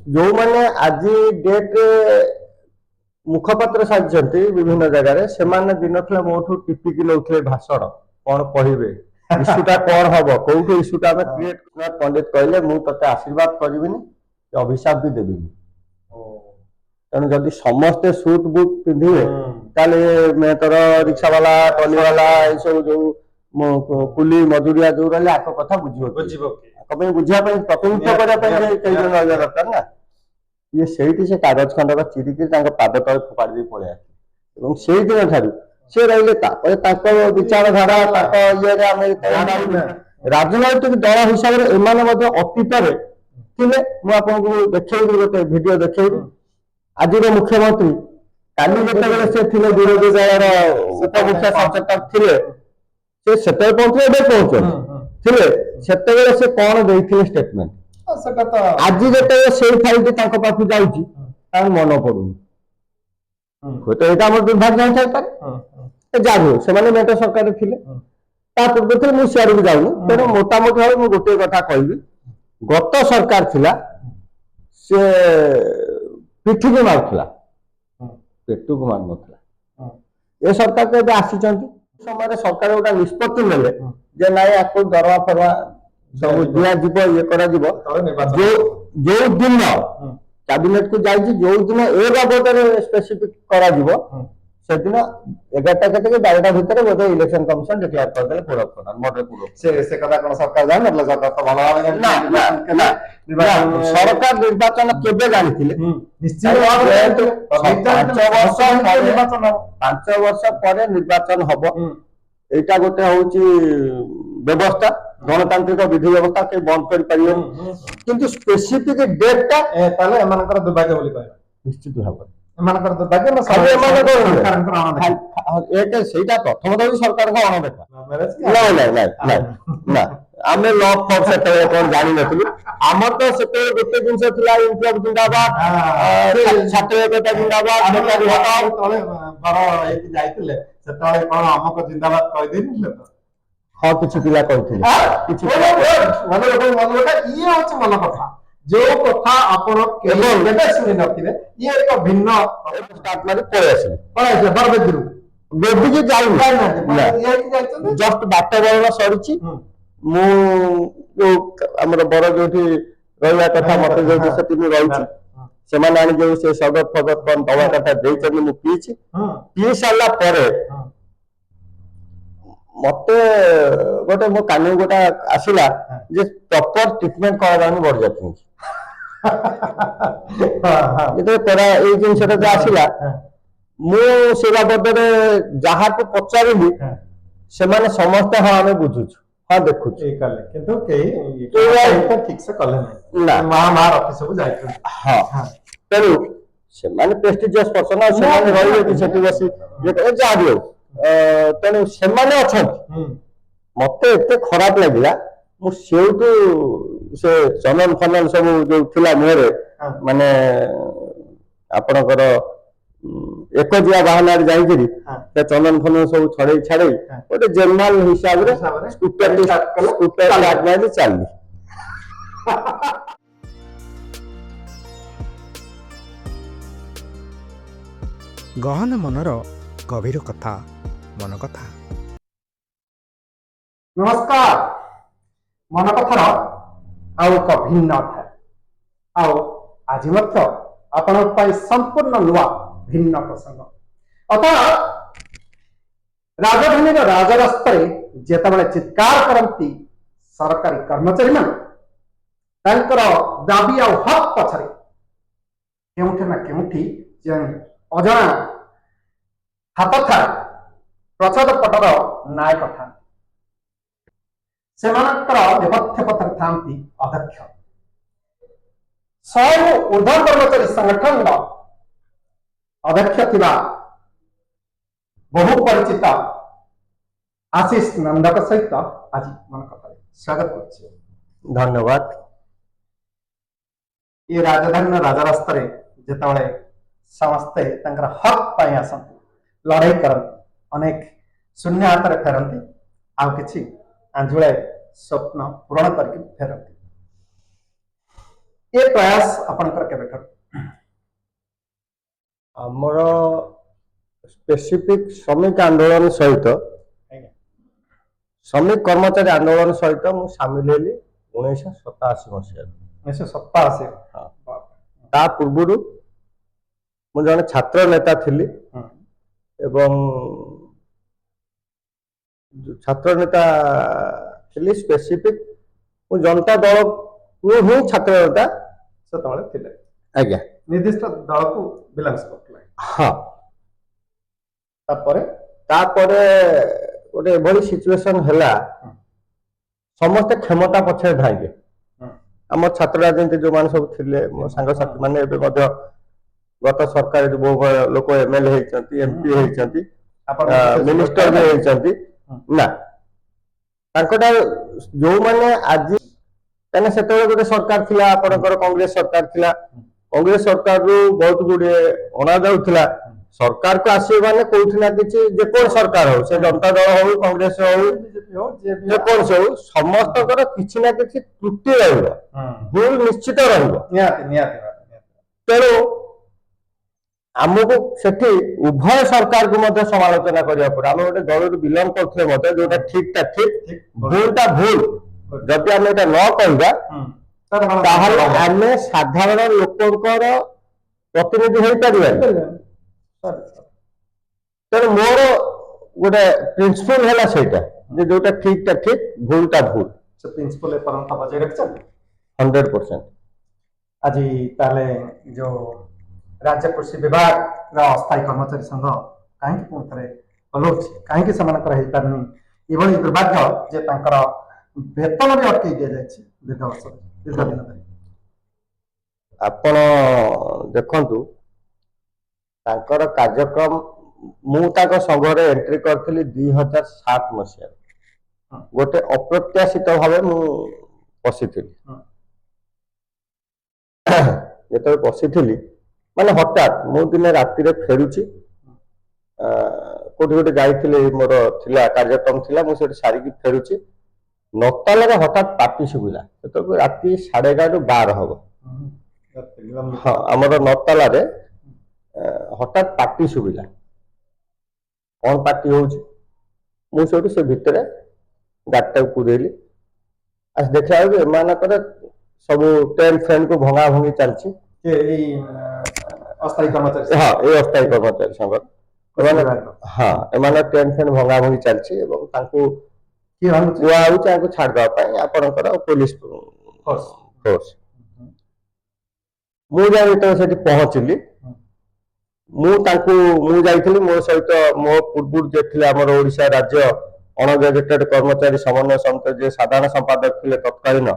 जो मैंने आज डेट मुखपात्र साजिଛନ୍ତି विभिन्न जगह से दिन मोठू टिपिकी नौथे भाषण कौन कहे इश्यूटा कौन हम कौटू इश्यूटा क्रिएट पंडित कहले मु ते आशीर्वाद करी अभिशाप भी देवी तेणु जदि समस्ते सूट बुट पिंधे मैं तर रिक्शा वाला टली वाला ये सब जो कुली मजूरिया जो रही आक कथा बुझे बुझापी प्रतिनिधित्व करने दरकार ना ये से कागज खंडक चिरिकी पाद तले फोपाड़ी पड़े आसे दिन ठार सी रही विचारधारा राजनैतिक दल हिसाब से एम अतीत मुझे देखी गोटे भिड देखे आज मुख्यमंत्री काली से थे विरोधी दल उपमुख्य सचेतक थे से पहुंचे थे से कौन देते स्टेटमेंट आज जो से फाइल पाख जाऊँगी मन पड़ूनी हूँ तो यहाँ दुर्भाग्य होता जहाँ भी से मेट सरकार थे पूर्व थे मुझे सियाड़ को जाऊनी तेणु मोटामोटी भाव मुझे गोटे कथा कहबी गत सरकार थिला से पिठी को मारुला पेटू को मार ना ये सरकार तो आसी समय सरकार गोटा निष्पत्ति नेले जे ना आपको दरवा फरवा सब दिज्व ये कर जो दिन कैबिनेट को जाइए जो दिन ए बाबद स्पेसिफिक कर से दिन 11टा के 12टा भितर बोधे इलेक्शन कमिशन डिक्लेयर करदे पूरा से कथा कोन सरकार जान मतलब सरकार तो भलो ना सरकार निर्वाचन केबे जानिथिले निश्चित 5 वर्ष पर निर्वाचन हबो एटा गोटे होची व्यवस्था गणतांत्रिक विधि व्यवस्था के बंद कर पारियो किंतु स्पेसिफिक डेटटा ताले एमानकर दुर्भाग्य बोली कहबा निश्चित भाव एमानकर दुर्भाग्य ना सब एमानकर एक सेटा प्रथम तो सरकार का अणदेखा ना ना आमे लॉ फॉर सेटे कोन जानि नथिलु हमर तो सेटे गोटे दिन से थिला इनक्लब जिंदाबाद छात्र एकता जिंदाबाद बेकारी हटाओ तळे बड़ एक जाइतिले सेताळे कोन हमको जिंदाबाद कहि देनिले तो हाँ किसी पिला कहथिले किछि मन ये होछ मन कथा जो कथा आपण केवल बेटा सुनि नथिले ये एक भिन्न स्टार्ट मारी पळे बरबेदरू बेबी के जाऊ ना ये कि जाइछन जस्ट बाटा बळला सरिछि मु हमर बड़ जोठी रहला कथा मते जो सेति में रहउछि सेमान आनी जो से सगत फगत कोन दवा कथा देइछन मु पीछि पी साला परे मते गोटे मो कानू गोटा आसिला जे प्रॉपर ट्रीटमेंट करानी बढ़ जाती ये तेरा ये जिनसटा जो आसिला मु से बाबद जहाँ को पचारिली से माने समस्त हाँ आम बुझुछु हाँ देखु किंतु ठीक से कले ना मार ऑफिस को जाय हां तेनु से माने प्रेस्टिजियस पर्सन से माने रही कि सेठी बसी ये जा दियो तेणु से मत एत खराब लगे मुझे से चनन फनन सब जो थिला मुहरे माने आपणकर एक जुआ बाहन जाइकरी चनन फनन सब छड़े छाड़े गोटे जनरल हिसाब रे स्कूटर स्टार्ट मारी चली गहन मनर गभीर कथा मन कथा। नमस्कार मन कथार आउ एक भिन्न अध्याय आज आपण संपूर्ण नुआ भिन्न प्रसंग अर्थात राजधानी राजरास्त जितेबाला चित्कार करती सरकारी कर्मचारी मान दाबी आ हक पछरे केउठी ना केउठी अजना हाथ था प्रसाद पटर नायक था नेपथ्य पथर था अध्यक्ष 100 ऊर्ध्व कर्मचारी संगठन अध्यक्ष थिबा बहु परिचित आशीष नंदक सहित आज मन कथा स्वागत कर धन्यवाद। ये राजधानी राजरास्त जिते समस्ते हक पाई आसती लड़ाई करती अनेक शून्य हाथ में फेरती आउ कि आंजुड़े स्वप्न पूरण करके फेरती ଏ ପ୍ରୟାସ ଆପଣଙ୍କର କେବେଠାରୁ? ଆମର ସ୍ପେସିଫିକ ଶ୍ରମିକ ଆନ୍ଦୋଳନ ସହିତ ଶ୍ରମିକ କର୍ମଚାରୀ ଆନ୍ଦୋଳନ ସହିତ ମୁଁ ସାମିଲ ହେଲି 1987 ମସିହାରେ। 1987। ତା ପୂର୍ବରୁ ମୁଁ ଜଣେ ଛାତ୍ର ନେତା ଥିଲି ଏବଂ ଛାତ୍ର ନେତା ଥିଲି ସ୍ପେସିଫିକ ମୁଁ ଜନତା ଦଳକୁ ହିଁ ଛାତ୍ର ନେତା ସେତେବେଳେ ଥିଲେ। ଆଜ୍ଞା। ନିର୍ଦ୍ଦିଷ୍ଟ ଦଳକୁ ବିଲଙ୍ଗସ କରୁଥିଲେ। ହଁ। ତାପରେ ଗୋଟେ ଏଭଳି ସିଚୁଏସନ ହେଲା ସମସ୍ତେ କ୍ଷମତା ପଛରେ ଧାଇଁଲେ। ଆମ ଛାତ୍ର ରାଜନୀତି ଯୋଉମାନେ ସବୁ ଥିଲେ ମୋ ସାଙ୍ଗସାଥି ମାନେ ଏବେ ମଧ୍ୟ ଗତ ସରକାରରେ ବହୁ ଲୋକ MLA ହେଇଛନ୍ତି, MP ହେଇଛନ୍ତି, ମିନିଷ୍ଟର ବି ହେଇଛନ୍ତି। ନା ତାଙ୍କଟା ଯୋଉମାନେ ଆଜି କାହିଁକିନା ସେତେବେଳେ ଗୋଟେ ସରକାର ଥିଲା ଆପଣଙ୍କର କଂଗ୍ରେସ ସରକାର ଥିଲା। କଂଗ୍ରେସ ସରକାରରୁ ବହୁତ ଗୁଡିଏ ଅଣାଯାଉଥିଲା। ସରକାରକୁ ଆସିବ ମାନେ କୋଉଠି ନା କିଛି ଯେକୌଣସି ସରକାର ହଉ ସେ ଜନତା ଦଳ ହଉ କଂଗ୍ରେସ ହଉ ଯେକୌଣସି ହଉ ସମସ୍ତଙ୍କର କିଛି ନା କିଛି ତ୍ରୁଟି ରହିବ, ଭୁଲ ନିଶ୍ଚିତ ରହିବ। ତେଣୁ ଆମକୁ ସେଠି ଉଭୟ ସରକାରକୁ ମଧ୍ୟ ସମାଲୋଚନା କରିବାକୁ ପଡେ। ଆମେ ଗୋଟେ ଦଳରୁ ବିଲଙ୍ଗ କରୁଥିଲେ ମଧ୍ୟ ଯୋଉଟା ଠିକଟା ଠିକ ଭୁଲଟା ଭୁଲ ଯଦି ଆମେ ଏଇଟା ନ କରିବା ତାହେଲେ ଆମେ ସାଧାରଣ ଲୋକଙ୍କର ପ୍ରତିନିଧି ହେଇପାରିବାନି। ତେଣୁ ମୋର ଗୋଟେ ପ୍ରିନ୍ସିପଲ ହେଲା ସେଇଟା ଯେ ଯୋଉଟା ଠିକଟା ଠିକ ଭୁଲଟା ଭୁଲ। ସେ ପ୍ରିନ୍ସିପଲ ଏପର୍ଯ୍ୟନ୍ତ ବଜାୟ ରଖିଛନ୍ତି 100%। ଆଜି ତାହେଲେ ଯୋଉ राज्य कृषि विभाग अस्थायी कर्मचारी संघ कहीं पुणी थे हलौची कहीं से पारनी ये दुर्भाग्य जे वेतन भी अटकई दि जाए दीर्घ वर्ष दीर्घ दिन धरी। आपण देखंतु तांकर कार्यक्रम मु तांको संघरे एंट्री करथिली 2007 मसिया गोटे अप्रत्याशित भावे मु पसिथिली। जेते पसिथिली माने हठात मु दिने राति रे फेरुची कोठी गोटे जाइथिले मोर थिला कार्यक्रम थिला मु सेठी सारी की फेरुची नताला रे हठात पार्टी सुबिला तो राति 11:30 रु 12 हबो। हाँ हमर नताला रे हठात पार्टी सुबिला कौन पार्टी होउची मु सेठी से भितरे गाटा पुरेली आज देखा हो एमानकर सब टेंट फैन को भंगा भंगी चलची अस्थायी कर्मचारी। हाँ ये अस्थायी कर्मचारी संघ हाँ एमाने टेंट फैन भंगा भंगी चलची एवं तांको कुआ होउची आको छाड़ दवा पई आपनकर पुलिस फोर्स मु जाई तो सेठी पहुंचली मु जाइथिली मो सहित मो पूर्व जे थिले हमर ओडिशा राज्य अनगेजेटेड कर्मचारी समन्वय समिति जे साधारण संपादक थिले तत्कालीन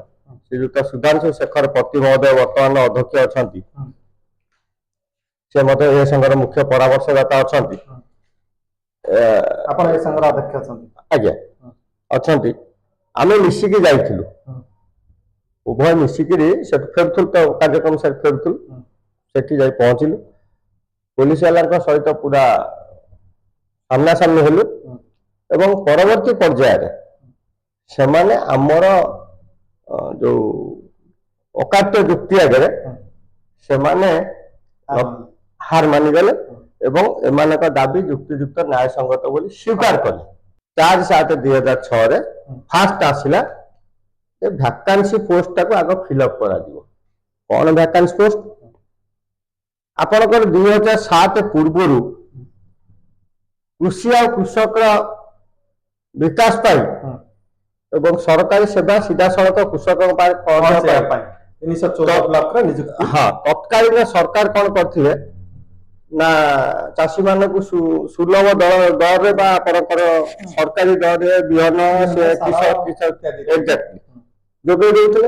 श्रीयुक्त सुधांशु शेखर पति महोदय वर्तमान अध्यक्ष अछंती से मते ए संघर मुख्य परामर्शदाता अछंती आपण ए संघर अध्यक्ष अछंती आज्ञा अछंती आमे मिसिकी जाइथिलु उभय मिसिकी से फेरथुल तो कार्यक्रम से फेरथुल सेठी जाई पहुंचिलु पुलिस वाला सहित पूरा सामना सामनी हेलु एवं परवर्ती पर्यायर से माने आमर जो अकाट्य युक्ति आगे से माने हार मानिगले एवं एमानक दाबी युक्तियुक्त न्याय संगत बोली स्वीकार कले। चार्ज 7/2006 रे फास्ट आसिला ए वैकेंसी पोस्ट टाको आगो फिलअप करा दिबो कोन वैकेंसी पोस्ट आपनकर 2007 पूर्वरु कृषि और कृषक विकास पाई एवं सरकारी सेवा सीधा सड़क कृषक 314 ब्लॉक रे नियुक्ति। हाँ तत्कालीन सरकार कौन करथिले ना चाषी मानक सुलभ दर रे बा आपनकर सरकारी दर रे बिहन से कृषक एग्जैक्टली जोगे देउथिले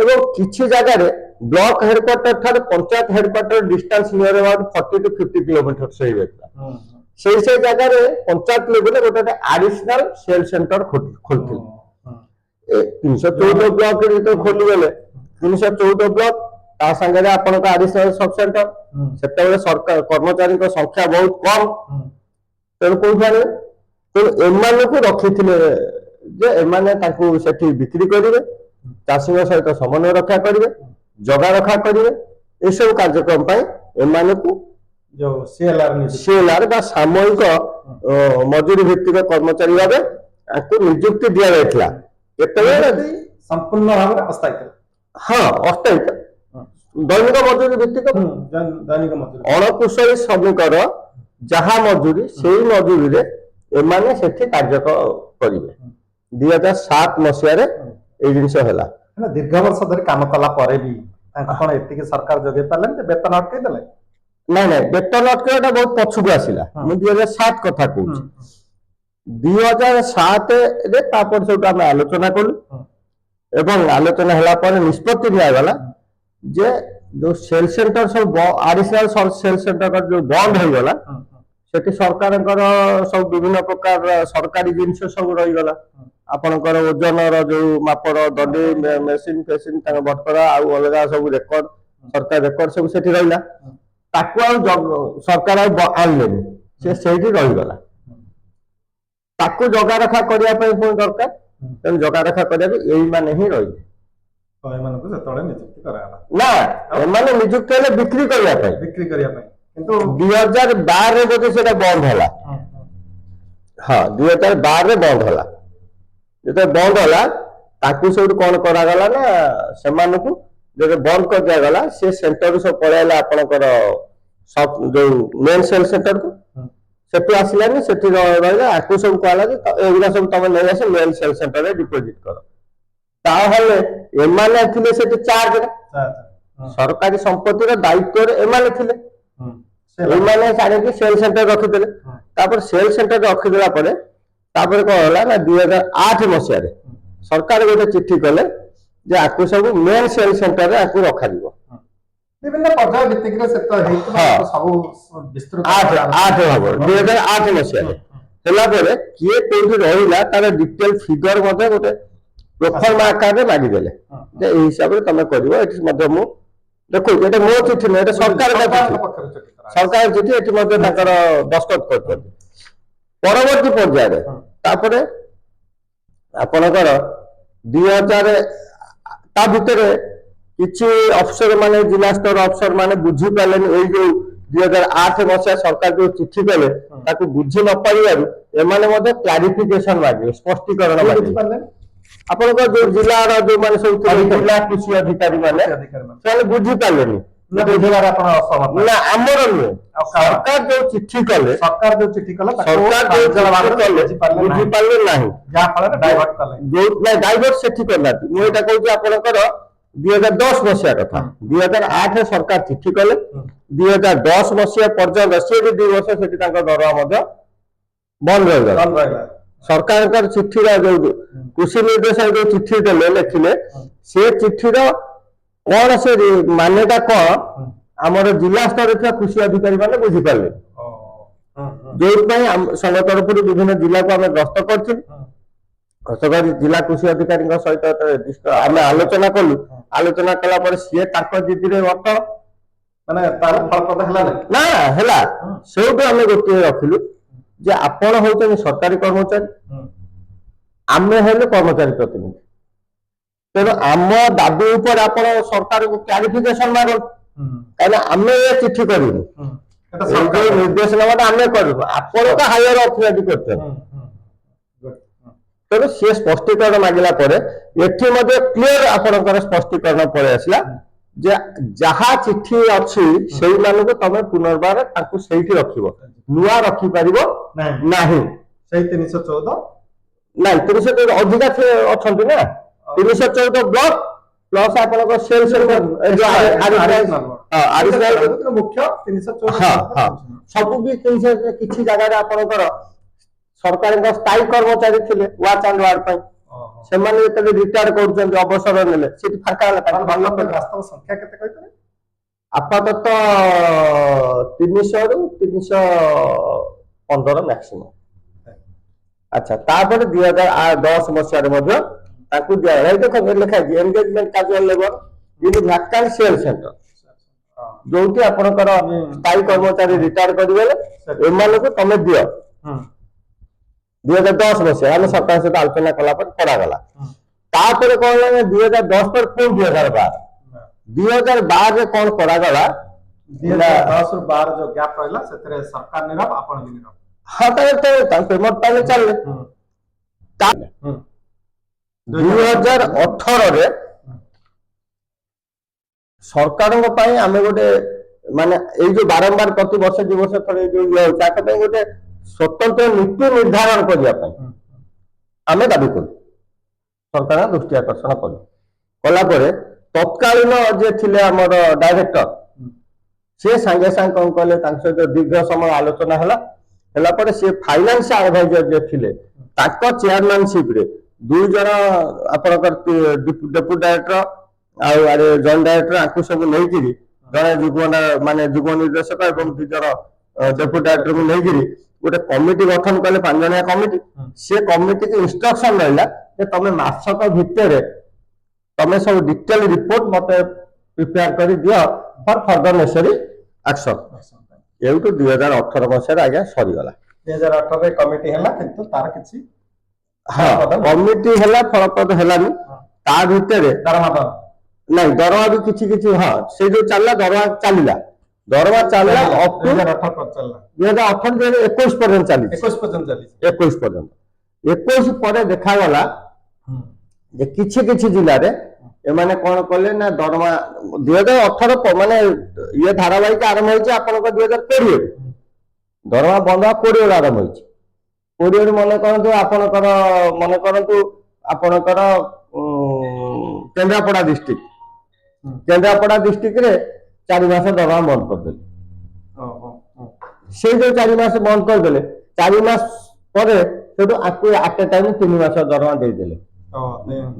एवं किछि जगह रे ब्लॉक हेडक्वार्टर ठार panchayat headquarter distance near about 40 to 50 kilometre से हेतला से जगह रे पंचायत लेवल गोटे एडिशनल सेल सेंटर खोलथिले 314 ब्लॉक रे तो खोली गेले 314 ब्लॉक ता संगे आपन का एडिशनल सब सेंटर सेतेबेले सरकार कर्मचारी को संख्या बहुत कम तेणु कोठारे तो एमाने को रखिथिले जे एमाने ताकू सेठी बिक्री करिवे चाषी सहित समन्वय रक्षा करिवे ଜଗା ରଖା କରିବେ ଏସବୁ କାର୍ଯ୍ୟକ୍ରମ ପାଇଁ ଏମାନଙ୍କୁ जो सीएलआर ସିଏଲ୍ଆର୍ ବା ସାମୟିକ ମଜୁରୀ ଭିତ୍ତିକ କର୍ମଚାରୀ ଭାବେ ତାଙ୍କୁ ନିଯୁକ୍ତି ଦିଆଯାଇଥିଲା। କେତେବେଳେ संपूर्ण भाव में अस्थायी ହଁ ଅସ୍ଥାୟୀ ଦୈନିକ ମଜୁରୀ ଭିତ୍ତିକ दैनिक मजदूर ଅଣକୁଶଳୀ ଶ୍ରମିକର ଯାହା ମଜୁରୀ ସେଇ ମଜୁରୀରେ ଏମାନେ ସେଠି କାର୍ଯ୍ୟ କରିବେ। 2007 ମସିହାରେ ଏଇ ଜିନିଷ ହେଲା। है दीर्घ वर्ष धरी काम कला परे भी कौन एतिक सरकार जोगे पाले वेतन अटकई देले ନାଇଁ ନାଇଁ ବେତନ ଅଟକେଇବାଟା ବହୁତ ପଛକୁ ଆସିଲା। ମୁଁ 2007 କଥା କହୁଛି। 2007ରେ ତାପରେ ସେଇଠୁ ଆମେ ଆଲୋଚନା କଲୁ ଏବଂ ଆଲୋଚନା ହେଲା ପରେ ନିଷ୍ପତ୍ତି ନିଆଗଲା ଯେ ଯୋଉ ସେଲ ସେଣ୍ଟର ସବୁ ଆଡିସନାଲ ସେଲ ସେଣ୍ଟର ଯୋଉ ବନ୍ଦ ହେଇଗଲା ସେଠି ସରକାରଙ୍କର ସବୁ ବିଭିନ୍ନ ପ୍ରକାର ସରକାରୀ ଜିନିଷ ସବୁ ରହିଗଲା। ଆପଣଙ୍କର ଓଜନର ଯୋଉ ମାପର ଦଣ୍ଡି ମେସିନ ଫେସିନ ତାଙ୍କ ବଟକରା ଆଉ ଅଲଗା ସବୁ ରେକର୍ଡ ସରକାର ରେକର୍ଡ ସବୁ ସେଠି ରହିଲା। ତାକୁ ଆଉ ସରକାର ଆଉ ଆଣିଲେନି, ସେ ସେଇଠି ରହିଗଲା। ତାକୁ ଜଗା ରଖା କରିବା ପାଇଁ ପୁଣି ଦରକାର, ତେଣୁ ଜଗା ରଖା କରିବାକୁ ଏଇମାନେ ହିଁ ରହିଲେ। ଏମାନଙ୍କୁ ସେତେବେଳେ ନିଯୁକ୍ତି କରାଗଲା ନା ଏମାନେ ନିଯୁକ୍ତି ହେଲେ ବିକ୍ରି କରିବା ପାଇଁ ବିକ୍ରି କରିବା ପାଇଁ କିନ୍ତୁ 2012ରେ ବୋଧେ ସେଟା ବନ୍ଦ ହେଲା। ହଁ 2012ରେ ବନ୍ଦ ହେଲା। ଯେତେବେଳେ ବନ୍ଦ ହେଲା ତାକୁ ସେଇଠୁ କଣ କରାଗଲା ନା ସେମାନଙ୍କୁ ଯେତେବେଳେ ବନ୍ଦ କରିଦିଆଗଲା ସେ ସେଣ୍ଟରରୁ ସବୁ ପଳେଇଲା ଆପଣଙ୍କର ଯୋଉ ମେନ୍ ସେଲ୍ ସେଣ୍ଟରକୁ। ସେଠୁ ଆସିଲାନି, ସେଠି ରହିଲା। ଆକୁ ସବୁ କହିଲା ଯେ ଏଗୁଡା ସବୁ ତମେ ନେଇ ଆସ ମେନ୍ ସେଲ୍ ସେଣ୍ଟରରେ ଡିପୋଜିଟ୍ କର। ତାହେଲେ ଏମାନେ ଥିଲେ ସେଠି ଚାର୍ଜରେ, ସରକାରୀ ସମ୍ପତ୍ତିର ଦାୟିତ୍ୱରେ ଏମାନେ ଥିଲେ। ଏମାନେ ଆଣିକି ସେଲ୍ ସେଣ୍ଟର ରଖିଥିଲେ। ତାପରେ ସେଲ୍ ସେଣ୍ଟର ରଖିଦେଲା ପରେ ତାପରେ କଣ ହେଲା ନା 2008 ମସିହାରେ ସରକାର ଗୋଟେ ଚିଠି କଲେ ଯେ ଆକୁ ସବୁ ମେନ୍ ସେଲ୍ ସେଣ୍ଟରରେ ଆକୁ ରଖାଯିବ। ବିଭିନ୍ନ ପର୍ଯ୍ୟାୟ ଭିତ୍ତିକରେ ସେ ତ ହେଇଥିବ ସବୁ ବିସ୍ତୃତ 8 ଭାବରେ 2008 ମସିହାରେ ହେଲା ପରେ କିଏ କୋଉଠି ରହିଲା ତାର ଡିଟେଲ ଫିଗର ମଧ୍ୟ ଗୋଟେ ପ୍ରୋଫର୍ମା ଆକାରରେ ମାଗିଦେଲେ ଯେ ଏଇ ହିସାବରେ ତମେ କରିବ। ଏଠି ମଧ୍ୟ ମୁଁ ଦେଖୁଛି ଏଟା ମୋ ଚିଠି ନୁହେଁ, ଏଟା ସରକାରଙ୍କ ଚିଠି, ସରକାର ଚିଠି। ଏଠି ମଧ୍ୟ ତାଙ୍କର ଦସ୍ତଖତ କରିଛନ୍ତି। ପରବର୍ତ୍ତୀ ପର୍ଯ୍ୟାୟରେ ତାପରେ ଆପଣଙ୍କର 2000 ତା ଭିତରେ କିଛି ଅଫିସର ମାନେ ଜିଲ୍ଲା ସ୍ତର ଅଫିସର ମାନେ ବୁଝି ପାରିଲେନି। ଏଇ ଯୋଉ 2008 ମସିହା ସରକାର ଯୋଉ ଚିଠି କଲେ ତାକୁ ବୁଝି ନ ପାରିବାରୁ ଏମାନେ ମଧ୍ୟ କ୍ଲାରିଫିକେସନ ମାଗିଲେ, ସ୍ପଷ୍ଟୀକରଣ ମାଗିଲେ। ଆପଣଙ୍କ ଯୋଉ ଜିଲ୍ଲାର ଯୋଉମାନେ ସବୁ ଥିଲେ ଜିଲ୍ଲା କୃଷି ଅଧିକାରୀ ମାନେ ସେମାନେ ବୁଝି ପାରିଲେନି। ବୁଝିବାର ଆପଣ ଅସମର୍ଥ ନା ଆମର ନୁହେଁ, ସରକାର ଯୋଉ ଚିଠି କଲେ ସରକାର ଯୋଉ ଚିଠି କଲେ ସରକାର ଯୋଉ ଚିଠି କଲେ ବୁଝିପାରିଲେ ନାହିଁ, ଯାହା ଫଳରେ ଡାଇଭର୍ଟ କଲେ। ଡାଇଭର୍ଟ ସେଠି କରିନାହାନ୍ତି। ମୁଁ ଏଇଟା କହୁଛି ଆପଣଙ୍କର 2010 ମସିହା କଥା। 2008 ସରକାର ଚିଠି କଲେ, 2010 ମସିହା ପର୍ଯ୍ୟନ୍ତ ସିଏ ବି 2 ବର୍ଷ ସେଠି ତାଙ୍କ ଦରମା ମଧ୍ୟ ବନ୍ଦ ରହିଗଲା। ସରକାରଙ୍କର ଚିଠିର ଯୋଉ କୃଷି ନିର୍ଦ୍ଦେଶକ ଯୋଉ ଚିଠି ଦେଲେ ଲେଖିଲେ ସେ ଚିଠିର କଣ ସେ ମାନେଟା କଣ ଆମର ଜିଲ୍ଲା ସ୍ତରରେ ଥିବା କୃଷି ଅଧିକାରୀ ମାନେ ବୁଝିପାରିଲେ। ଯୋଉଥିପାଇଁ ସଂଘ ତରଫରୁ ବିଭିନ୍ନ ଜିଲ୍ଲାକୁ ଆମେ ଗସ୍ତ କରିଥିଲୁ। ଗତକାଲି ଜିଲ୍ଲା କୃଷି ଅଧିକାରୀଙ୍କ ସହିତ ଆମେ ଆଲୋଚନା କଲୁ। ଆଲୋଚନା କଲା ପରେ ସିଏ ତାଙ୍କ ଜିଦିରେ ଅଟଳ, ମାନେ ତାର ଫଳପ୍ରଦ ହେଲାନି ନା ହେଲା। ସେଇଠୁ ଆମେ ଗୋଟିଏ ରଖିଲୁ ଯେ ଆପଣ ହଉଛନ୍ତି ସରକାରୀ କର୍ମଚାରୀ, ଆମେ ହେଲୁ କର୍ମଚାରୀ ପ୍ରତିନିଧି। ତେଣୁ ଆମ ଦାବି ଉପରେ ଆପଣ ସରକାରକୁ କ୍ଲାରିଫିକେସନ ମାଗନ୍ତୁ, କାହିଁକିନା ଆମେ ଏ ଚିଠି କରିବୁ, ଯୋଉ ନିର୍ଦ୍ଦେଶନାମାଟା ଆମେ କରିବୁ, ଆପଣ ତ ହାୟର ଅଥରିଟି କରିଛନ୍ତି। ତେଣୁ ସିଏ ସ୍ପଷ୍ଟୀକରଣ ମାଗିଲା ପରେ ଏଠି ମଧ୍ୟ କ୍ଲିୟର ଆପଣଙ୍କର ସ୍ପଷ୍ଟୀକରଣ ପଳେଇ ଆସିଲା ଯେ ଯାହା ଚିଠି ଅଛି ସେଇମାନଙ୍କୁ ତମେ ପୁନର୍ବାର ତାଙ୍କୁ ସେଇଠି ରଖିବ, ନୂଆ ରଖିପାରିବ ନାହିଁ। ସେଇ 314 ନାଇଁ 314 ଅଧିକା ଅଛନ୍ତି ନା, 314 ବ୍ଲକ ପ୍ଲସ ଆପଣଙ୍କ ସେଲ୍ ମୁଖ୍ୟ 314 ସବୁ ବି କିଛି ଜାଗାରେ ଆପଣଙ୍କର ସରକାରଙ୍କ ସ୍ଥାୟୀ କର୍ମଚାରୀ ଥିଲେ ୱାଚ୍ ଆଣ୍ଡ ୱାର୍ଡ ପାଇଁ। ସେମାନେ ଯେତେବେଳେ ରିଟାୟାର୍ଡ କରୁଛନ୍ତି, ଅବସର ନେଲେ, ସେଠି ଫାଙ୍କା ହେଲା। ବାସ୍ତବ ସଂଖ୍ୟା କେତେ କହିଥିଲେ? ଆପାତତଃ 300 ରୁ 315 ମ୍ୟାକ୍ସିମମ୍। ଆଚ୍ଛା, ତାପରେ 2010 ମସିହାରେ ମଧ୍ୟ ତାଙ୍କୁ ଦିଆଗଲା। ଦେଖନ୍ତୁ ଲେଖା ହେଇଛି engagement casual labour in vacant cell centre, ଯୋଉଠି ଆପଣଙ୍କର ସ୍ଥାୟୀ କର୍ମଚାରୀ ରିଟାୟାର୍ଡ କରିଗଲେ ଏମାନଙ୍କୁ ତମେ ଦିଅ। 2010 ମସିହା ଆମେ ସରକାରଙ୍କ ସହିତ ଆଲୋଚନା କଲା ପରେ କରାଗଲା। ତାପରେ କଣ ହେଲା, 2010 ପରେ ପୁଣି 2012 2012 ରେ କଣ କରାଗଲା 2010 ରୁ 12 जो गैप रहला सेतरे सरकार निरव आपण भी निरव हाँ पेमेंट पाइले चलले हम्म 2018 रे सरकारଙ୍କ ପାଇଁ ଆମେ ଗୋଟେ ମାନେ ଏଇ ଯୋଉ ବାରମ୍ବାର ପ୍ରତି ବର୍ଷ 2 ବର୍ଷ ଥରେ ଯୋଉ ଇଏ ହଉଛି ତାଙ୍କ ପାଇଁ ଗୋଟେ ସ୍ୱତନ୍ତ୍ର ନୀତି ନିର୍ଦ୍ଧାରଣ କରିବା ପାଇଁ ଆମେ ଦାବି କରୁ ସରକାର ଦୃଷ୍ଟି ଆକର୍ଷଣ କଲୁ କଲା ପରେ ତତ୍କାଳୀନ ଯେ ଥିଲେ ଆମର ଡାଇରେକ୍ଟର ସେ ସାଙ୍ଗେ ସାଙ୍ଗେ କଣ କଲେ ତାଙ୍କ ସହିତ ଦୀର୍ଘ ସମୟ ଆଲୋଚନା ହେଲା ପରେ ସେ ଫାଇନାନ୍ସ ଆଡଭାଇଜର ଯେ ଥିଲେ ତାଙ୍କ ଚେୟାରମ୍ୟାନସିପ ରେ 2 ଜଣ ଆପଣଙ୍କର ଡେପୁଟି ଡାଇରେକ୍ଟର ଆଉ ଆରେ ଜଏଣ୍ଟ ଡାଇରେକ୍ଟର ଆଙ୍କୁ ସବୁ ନେଇକିରି ଜଣେ ଯୁଗ୍ମ ନିର୍ଦ୍ଦେଶକ ଏବଂ 2 ଜଣ ଡେପୁଟି ଡାଇରେକ୍ଟରକୁ ନେଇକିରି ଗୋଟେ କମିଟି ଗଠନ କଲେ 5 ଜଣିଆ କମିଟି ସେ କମିଟିକୁ ଇନଷ୍ଟ୍ରକ୍ସନ ରହିଲା ଯେ ତମେ ମାସକ ଭିତରେ ତମେ ସବୁ ଡିଟେଲ ରିପୋର୍ଟ ମତେ ପ୍ରିପେୟାର କରି ଦିଅ ଫର ଫର୍ଦର ନେସେସरी ଆକ୍ସନ ଏଉଠୁ 2018 ମସିହାରେ ଆଜ୍ଞା ସରିଗଲା 2018 ରେ कमिटी हैला किंतु तार किछि हाँ कमिटी हैला फलप्रद हेलानी ता भितरे दरमा दर नहीं दरवा भी किछि हाँ से जो चलला दरवा चलला अप टू 2018 पर चलला 2018 21 पर्यंत चली 21 पर्यंत चली 21 पर्यंत 21 ପରେ ଦେଖାଗଲା ଯେ କିଛି ଜିଲ୍ଲା ରେ एमाने कौन कले ना दरमा 2018 माने ये धारावाहिक आरंभ होइछ आपनक 2020 दरमा बंद 20 आरंभ होइछ 20 मन करंतु आपनकर केंद्रापड़ा डिस्ट्रिक्ट रे 4 मास दरमा बंद कर देले से जो 4 मास बंद कर देले 4 मास परे सेटो आकु एट टाइम 3 मास दरमा दे देले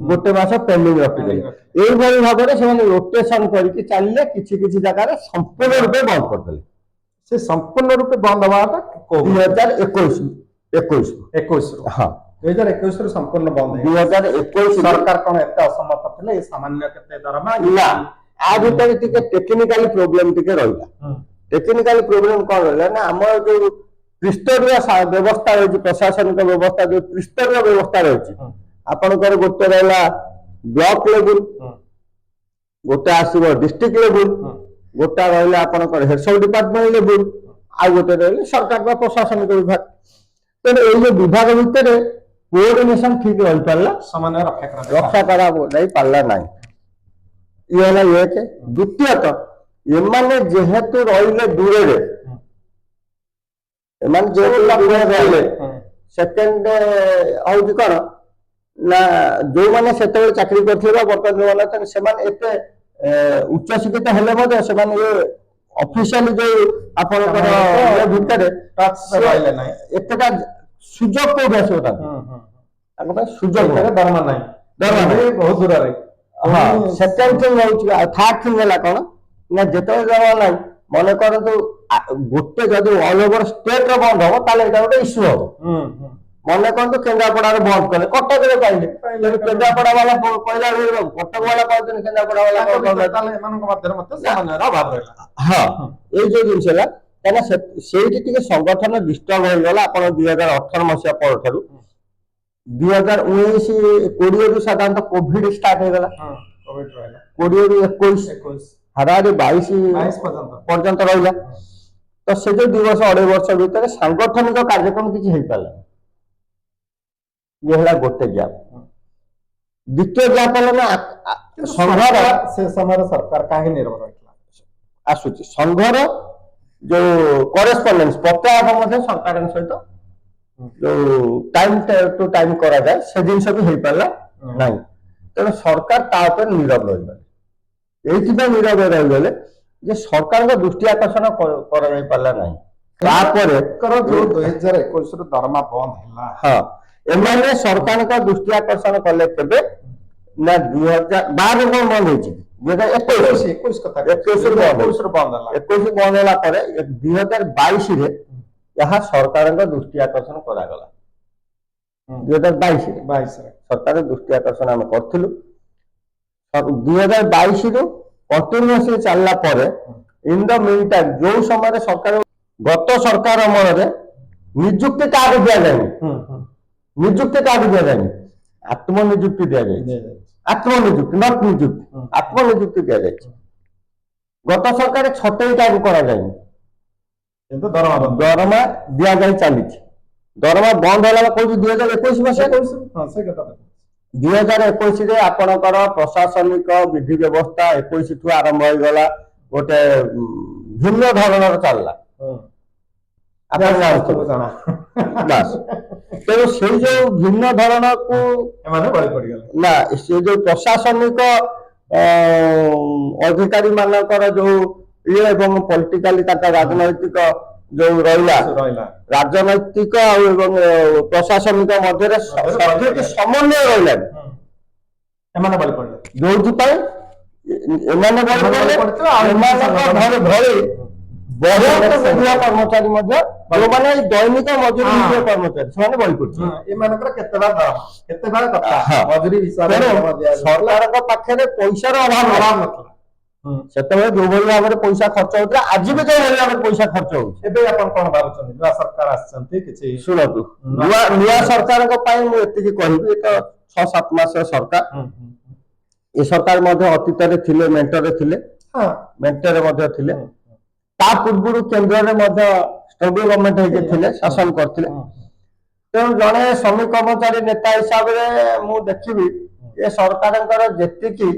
गोटे मास पेंडिंग रखिदेले एई भली भाबरे से रोटेशन करके चलले किछि जगह संपूर्ण रूपे बंद कर देले से संपूर्ण रूपे बंद हवाटा 2021 हाँ 2021 रो संपूर्ण बंद है 2021 सरकार कोन एते असमत थिले ए सामान्य केते दरमा ना आ भीतर टिके टेक्निकल प्रॉब्लम टिके रहिला टेक्निकल प्रॉब्लम कोन रहला ना हमर जो त्रिस्तरीय व्यवस्था रही प्रशासनिक व्यवस्था जो त्रिस्तरीय व्यवस्था रही आपनकर गोटे रहला ब्लॉक लेवल गोटे आसीबो डिस्ट्रिक्ट लेवल गोटा रहला आपनकर हेड सब डिपार्टमेंट लेवल आ गोटे रहले सरकार का प्रशासनिक विभाग तो ए जो विभाग भीतर कोऑर्डिनेशन ठीक रही पाला सामान्य रक्षा करा नहीं पाला नहीं ये होला एक द्वितीयत एमाने जेहेतु रहिले दूरे रे एमान जेहेतु दूरे रहिले सेकंड आउट कोन ना जो माने सेते चाकरी करथिबा वर्तमान वाला त सेमान एते उच्च शिक्षित हेले मते सेमान ये ऑफिशियली जो आपनकर ये भितर टच रहिले नाही एतका सुजोग को बेस होता ताको पे सुजोग दरमा नाही बहुत दूर रे हां सेकंड थिंग होउछ थर्ड थिंग होला कोन ना जेते दरमा नाही मने करंतु गोटे जदि ऑल ओवर स्टेट रो बंद हो ताले एटा गोटे इशू हो मने करंतु केंद्रापड़ा रे बंद करे कटक रे पाइले केंद्रापड़ा वाला पहिला कटक वाला पाउतन केंद्रापड़ा वाला ताले एमानक मध्य मते सामान्य अभाव रहला हां ए जो जिंस होला ताना सेठी टिके संगठन डिस्टर्ब हो गला आपण 2018 मसिया पर थारु 2019 20 रु साधारणतः कोविड स्टार्ट हो गला कोविड रहला 20 रु 21 हरारे 22 पर्यंत रहिला तो से जो 2 वर्ष 2.5 वर्ष भीतर सांगठनिक कार्यक्रम किछि हेइ पाला ये होला गोटे गैप द्वितीय गैप होला ना संघर से समय सरकार काहे निर्भर रहला आसुची संघर जो करेस्पोंडेंस प्रत्याह मध्य सरकार सहित जो टाइम टू टाइम करा जाए से जिनस भी हेइ पाला नाही तेणु सरकार ता ऊपर नीरव रहिबा एइथिबा नीरव रहिबले जे सरकार को दृष्टि आकर्षण करा जाय पाला नाही तापर कर जो 2021 रो दरमा बंद हैला हां एमाने सरकार का दृष्टि आकर्षण कले केबे ना 2012 में बंद होची 2021 कथा 21 रो बंद होला 21 बंद होला परे 2022 रे यहा सरकार का दृष्टि आकर्षण करा गला 2022 रे सरकार दृष्टि आकर्षण हम करथिलु 2022 रो कंटिन्यूअसली चलला परे इन द मीन टाइम जो समय सरकार गत सरकार अमल रे नियुक्ति काग दिया जाय नियुक्ति काग दिया जाय आत्मनियुक्ति दिया जाय आत्मनियुक्ति नॉट नियुक्ति आत्मनियुक्ति दिया जाय গত সরকারে ছটেইটা করা যায়নি, কিন্তু দরমা বন্ধ দরমা দিয়াযাই চালিছে। দরমা বন্ধ ହେଲା କହୁଛି 2021 ମସିହା। ହଁ ସେ କଥା ତ। 2021 ରେ ଆପଣଙ୍କର ପ୍ରଶାସନିକ ବିଧି ବ୍ୟବସ୍ଥା 21 ଠୁ ଆରମ୍ଭ ହେଇଗଲା, ଗୋଟେ ଭିନ୍ନ ଧରଣର ଚାଲିଲା। ଆପଣ ଜାଣିଥିବେ ଜଣା ବାସ୍। ତେଣୁ ସେଇ ଯୋଉ ଭିନ୍ନ ଧରଣକୁ ଏମାନେ ବଳି ପଡିଗଲେ। ନା, ସେ ଯୋଉ ପ୍ରଶାସନିକ ଅଧିକାରୀ ମାନଙ୍କର ଯୋଉ ଇଏ ଏବଂ ପଲିଟିକାଲି ତାଙ୍କ ରାଜନୈତିକ ଯୋଉ ରହିଲା ରହିଲା ରାଜନୈତିକ ଆଉ ଏବଂ ପ୍ରଶାସନିକ ମଧ୍ୟରେ ସଠିକ ସମନ୍ୱୟ ରହିଲାନି, ଏମାନେ ବଳି ପଡିଲେ। ଯୋଉଥିପାଇଁ ଏମାନେ ବଳି ପଡିଲେ। ଏମାନଙ୍କ ଭଳି ବହୁତ ମୂଲ୍ୟ କର୍ମଚାରୀ ମଧ୍ୟ, ଯୋଉମାନେ ଏଇ ଦୈନିକ ମଜୁରୀ ମୂଲ୍ୟ କର୍ମଚାରୀ, ସେମାନେ ବଳି ପଡୁଛନ୍ତି। ଏମାନଙ୍କର କେତେ ବାର ଦରମା, କେତେ ବାର କଥା ହଁ। ମଜୁରୀ ହିସାବରେ ତେଣୁ ଦରମା ଦିଆଯାଉଥିଲା। ସରକାରଙ୍କ ପାଖରେ ପଇସାର ଅଭାବ ଅଭାବ ନାହିଁ। ନଥିଲା। ସେତେବେଳେ ଯୋଉଭଳି ଭାବରେ ପଇସା ଖର୍ଚ୍ଚ ହଉଥିଲା, ଆଜି ବି ଯୋଉଭଳି ଭାବରେ ପଇସା ଖର୍ଚ୍ଚ ହଉଛି। ଏବେ ଆପଣ କଣ ଭାବୁଛନ୍ତି, ନୂଆ ସରକାର ଆସିଛନ୍ତି କିଛି? ଶୁଣନ୍ତୁ, ନୂଆ ସରକାରଙ୍କ ପାଇଁ ମୁଁ ଏତିକି କହିବି, ଏ ତ 6-7 ମାସର ସରକାର। ଏ ସରକାର ମଧ୍ୟ ଅତୀତରେ ଥିଲେ, ମେଣ୍ଟରେ ଥିଲେ, ମେଣ୍ଟରେ ମଧ୍ୟ ଥିଲେ। ତା ପୂର୍ବରୁ କେନ୍ଦ୍ରରେ ମଧ୍ୟ ଷ୍ଟେବୁଲ ଗଭର୍ଣ୍ଣମେଣ୍ଟ ହେଇକି ଥିଲେ, ଶାସନ କରିଥିଲେ। ତେଣୁ ଜଣେ ଶ୍ରମିକ କର୍ମଚାରୀ ନେତା ହିସାବରେ ମୁଁ ଦେଖିବି ଏ ସରକାରଙ୍କର ଯେତିକି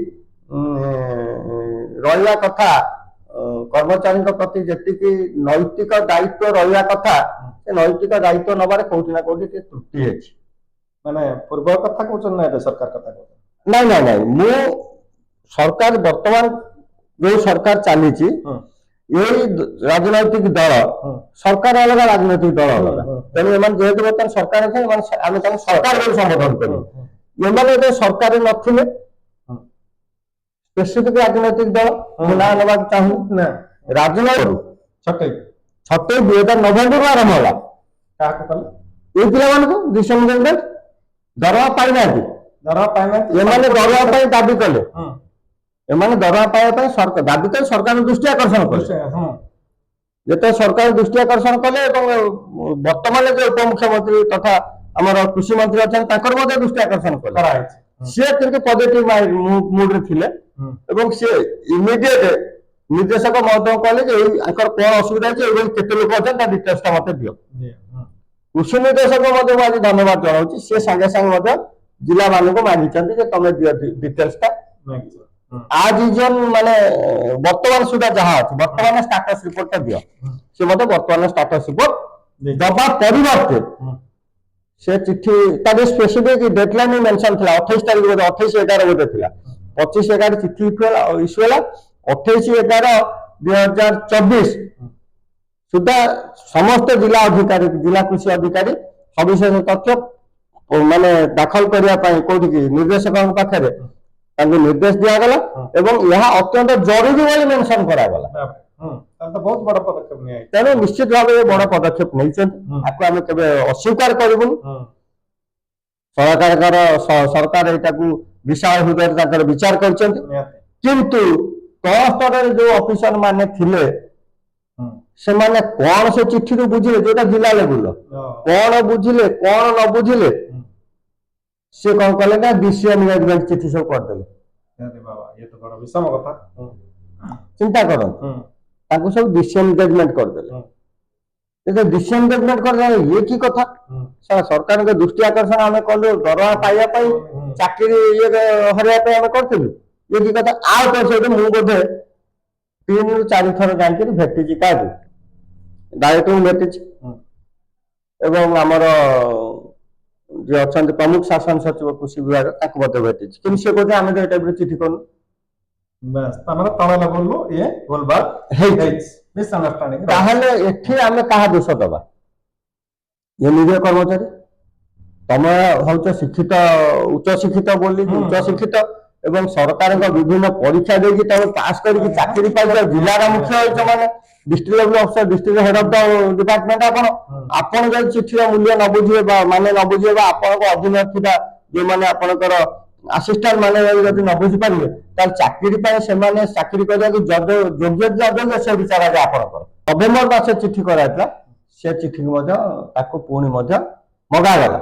ରହିବା କଥା, କର୍ମଚାରୀଙ୍କ ପ୍ରତି ଯେତିକି ନୈତିକ ଦାୟିତ୍ୱ ରହିବା କଥା, ସେ ନୈତିକ ଦାୟିତ୍ୱ ନବାରେ କୋଉଠି ନା କୋଉଠି ଟିକେ ତ୍ରୁଟି ଅଛି। ମାନେ ପୂର୍ବ କଥା କହୁଛନ୍ତି ନା ଏବେ ସରକାର କଥା କହୁଛନ୍ତି? ନାଇଁ ନାଇଁ ନାଇଁ, ମୁଁ ସରକାର ବର୍ତ୍ତମାନ ଯୋଉ ସରକାର ଚାଲିଛି, ଏଇ ରାଜନୈତିକ ଦଳ, ସରକାର ଅଲଗା, ରାଜନୈତିକ ଦଳ ଅଲଗା। ତେଣୁ ଏମାନେ ଯେହେତୁ ବର୍ତ୍ତମାନ ସରକାର ଅଛନ୍ତି, ଆମେ ତାଙ୍କୁ ସରକାର ବୋଲି ସମ୍ବୋଧନ କରିବୁ। ଏମାନେ ଏବେ ସରକାର ନଥିଲେ, ସ୍ପେସିଫିକ ରାଜନୈତିକ ଦଳ, ମୁଁ ନାଁ ନେବାକୁ ଚାହୁଁନି ନା, ରାଜନୈତିକ ଛଟେଇ 2009 ଆରମ୍ଭ ହେଲା। କାହାକୁ କଲେ? ଏଇ ପିଲାମାନଙ୍କୁ ଡିସେମ୍ବର ଦରମା ପାଇନାହାନ୍ତି, ଦରମା ପାଇନାହାନ୍ତି, ଏମାନେ ଦରମା ପାଇଁ ଦାବି କଲେ। ଏମାନେ ଦରମା ପାଇବା ପାଇଁ ସରକାର ଦାବି କଲେ, ସରକାର ଦୃଷ୍ଟି ଆକର୍ଷଣ କଲେ। ଯେତେବେଳେ ସରକାର ଦୃଷ୍ଟି ଆକର୍ଷଣ କଲେ ଏବଂ ବର୍ତ୍ତମାନ ଯୋଉ ଉପମୁଖ୍ୟମନ୍ତ୍ରୀ ତଥା ଆମର କୃଷି ମନ୍ତ୍ରୀ ଅଛନ୍ତି, ତାଙ୍କର ମଧ୍ୟ ଦୃଷ୍ଟି ଆକର୍ଷଣ କଲେ। ସିଏ କିନ୍ତୁ ପଜିଟିଭ ମୁଡରେ ଥିଲେ ଏବଂ ସିଏ ଇମିଡିଏଟ ନିର୍ଦ୍ଦେଶକ ମହୋଦୟ କହିଲେ ଯେ ଆଙ୍କର କଣ ଅସୁବିଧା ଅଛି, ଏଇଭଳି କେତେ ଲୋକ ଅଛନ୍ତି, ତା ଡିଟେଲ୍ସଟା ମତେ ଦିଅ। କୃଷି ନିର୍ଦ୍ଦେଶକ ମଧ୍ୟ ମୁଁ ଆଜି ଧନ୍ୟବାଦ ଜଣାଉଛି, ସେ ସାଙ୍ଗେ ସାଙ୍ଗେ ମଧ୍ୟ ଜିଲ୍ଲାମାନଙ୍କୁ ମାଗିଛନ୍ତି ଯେ ତମେ ଦିଅ ଡିଟେଲ୍ସଟା। ଆଜ ଇଜନ ମାନେ ବର୍ତ୍ତମାନ ସୁଦ୍ଧା ଯାହା ଅଛି, ବର୍ତ୍ତମାନ ଷ୍ଟାଟସ ରିପୋର୍ଟଟା ଦିଅ। ସେ ମତେ ବର୍ତ୍ତମାନ ଷ୍ଟାଟସ ରିପୋର୍ଟ ଦବା ପରିବର୍ତ୍ତେ ସେ ଚିଠି ତାର ସ୍ପେସିଫିକ ଡେଡଲାଇନ ମେନସନ ଥିଲା, 28 ତାରିଖ ବୋଧେ, 28/11 ବୋଧେ ଥିଲା। 25/11 ଚିଠି ଇସ୍ୟୁ ହେଲା, 28/11/2024 ସୁଦ୍ଧା ସମସ୍ତ ଜିଲ୍ଲା ଅଧିକାରୀ, ଜିଲ୍ଲା କୃଷି ଅଧିକାରୀ ସବିଶେଷ ତଥ୍ୟ ମାନେ ଦାଖଲ କରିବା ପାଇଁ କୋଉଠିକି ନିର୍ଦ୍ଦେଶକଙ୍କ ପାଖରେ ତାଙ୍କୁ ନିର୍ଦ୍ଦେଶ ଦିଆଗଲା ଏବଂ ଏହା ଅତ୍ୟନ୍ତ ଜରୁରୀ ବୋଲି ମେନସନ କରାଗଲା। ବହୁତ ବଡ ପଦକ୍ଷେପ ନିଆଯାଇଛି। ତେଣୁ ନିଶ୍ଚିତ ଭାବେ ବଡ ପଦକ୍ଷେପ ନେଇଛନ୍ତି, ଆକୁ ଆମେ କେବେ ଅସ୍ୱୀକାର କରିବୁନି। ସରକାର ଏଇଟାକୁ ବିଶାଳ ହୃଦୟରେ ତାଙ୍କର ବିଚାର କରିଛନ୍ତି। କିନ୍ତୁ ତଳ ସ୍ତରରେ ଯୋଉ ଅଫିସର ମାନେ ଥିଲେ, ସେମାନେ କଣ ସେ ଚିଠିରୁ ବୁଝିଲେ, ଯୋଉଟା ଜିଲ୍ଲା ଲେବୁଲ କଣ ବୁଝିଲେ, କଣ ନ ବୁଝିଲେ, ସେ କଣ କଲେ ନା ଡିସିଏମ ଏଗ୍ରିମେଣ୍ଟ ଚିଠି ସବୁ କରିଦେଲେ। ଚିନ୍ତା କରନ୍ତୁ, ତାଙ୍କୁ ସବୁ ଡିସଏନଗେଜମେଣ୍ଟ କରିଦେଲେ। ଡିସଏନଗେଜମେଣ୍ଟ କରିଦେଲେ ଇଏ କି କଥା? ସରକାରଙ୍କ ଦୃଷ୍ଟି ଆକର୍ଷଣ ଆମେ କଲୁ ଦରମା ପାଇବା ପାଇଁ, ଚାକିରି ଇଏ ହରାଇବା ପାଇଁ ଆମେ କରିଥିଲୁ, ଇଏ କି କଥା? ଆଉ ସହିତ ମୁଁ ବୋଧେ 3 ରୁ 4 ଥର ଯାଇକି ଭେଟିଛି, କାହାକୁ ଡାଇରେକ୍ଟରଙ୍କୁ ଭେଟିଛି ଏବଂ ଆମର ଯିଏ ଅଛନ୍ତି ପ୍ରମୁଖ ଶାସନ ସଚିବ କୃଷି ବିଭାଗ, ତାଙ୍କୁ ମଧ୍ୟ ଭେଟିଛି। କିନ୍ତୁ ସେ କହୁଛନ୍ତି ଆମେ ତ ଏ ଟାଇପର ଚିଠି କରୁନୁ। ତାହେଲେ ଏଠି ଆମେ କାହା ଦୋଷ ଦବା? ଏ ନିରୀହ କର୍ମଚାରୀ, ତମେ ହଉଛ ଶିକ୍ଷିତ, ଉଚ୍ଚ ଶିକ୍ଷିତ ବୋଲି, ଉଚ୍ଚ ଶିକ୍ଷିତ ଏବଂ ସରକାରଙ୍କ ବିଭିନ୍ନ ପରୀକ୍ଷା ଦେଇକି ତମେ ପାସ୍ କରିକି ଚାକିରି ପାଇଛ, ଜିଲ୍ଲାର ମୁଖ୍ୟ ହେଇଛ, ମାନେ district level officer, district head of the department. ଆପଣ ଯଦି ଚିଠିର ମୂଲ୍ୟ ନ ବୁଝିବେ ବା ମାନେ ନ ବୁଝିବେ ବା ଆପଣଙ୍କ ଅଧୀନରେ ଥିବା ଯୋଉମାନେ ଆପଣଙ୍କର ଆସିଷ୍ଟାଣ୍ଟ ମାନେ ଯଦି ନ ବୁଝିପାରିବେ, ତାହେଲେ ଚାକିରି ପାଇଁ ସେମାନେ ଚାକିରି କରିବାକୁ ଯୋଗ୍ୟ ଅଯୋଗ୍ୟ ସେ ବିଚାର ଆଗେ ଆପଣଙ୍କର। ନଭେମ୍ବର ମାସରେ ଚିଠି କରାଯାଇଥିଲା, ସେ ଚିଠିକୁ ମଧ୍ୟ ତାକୁ ପୁଣି ମଧ୍ୟ ମଗାଗଲା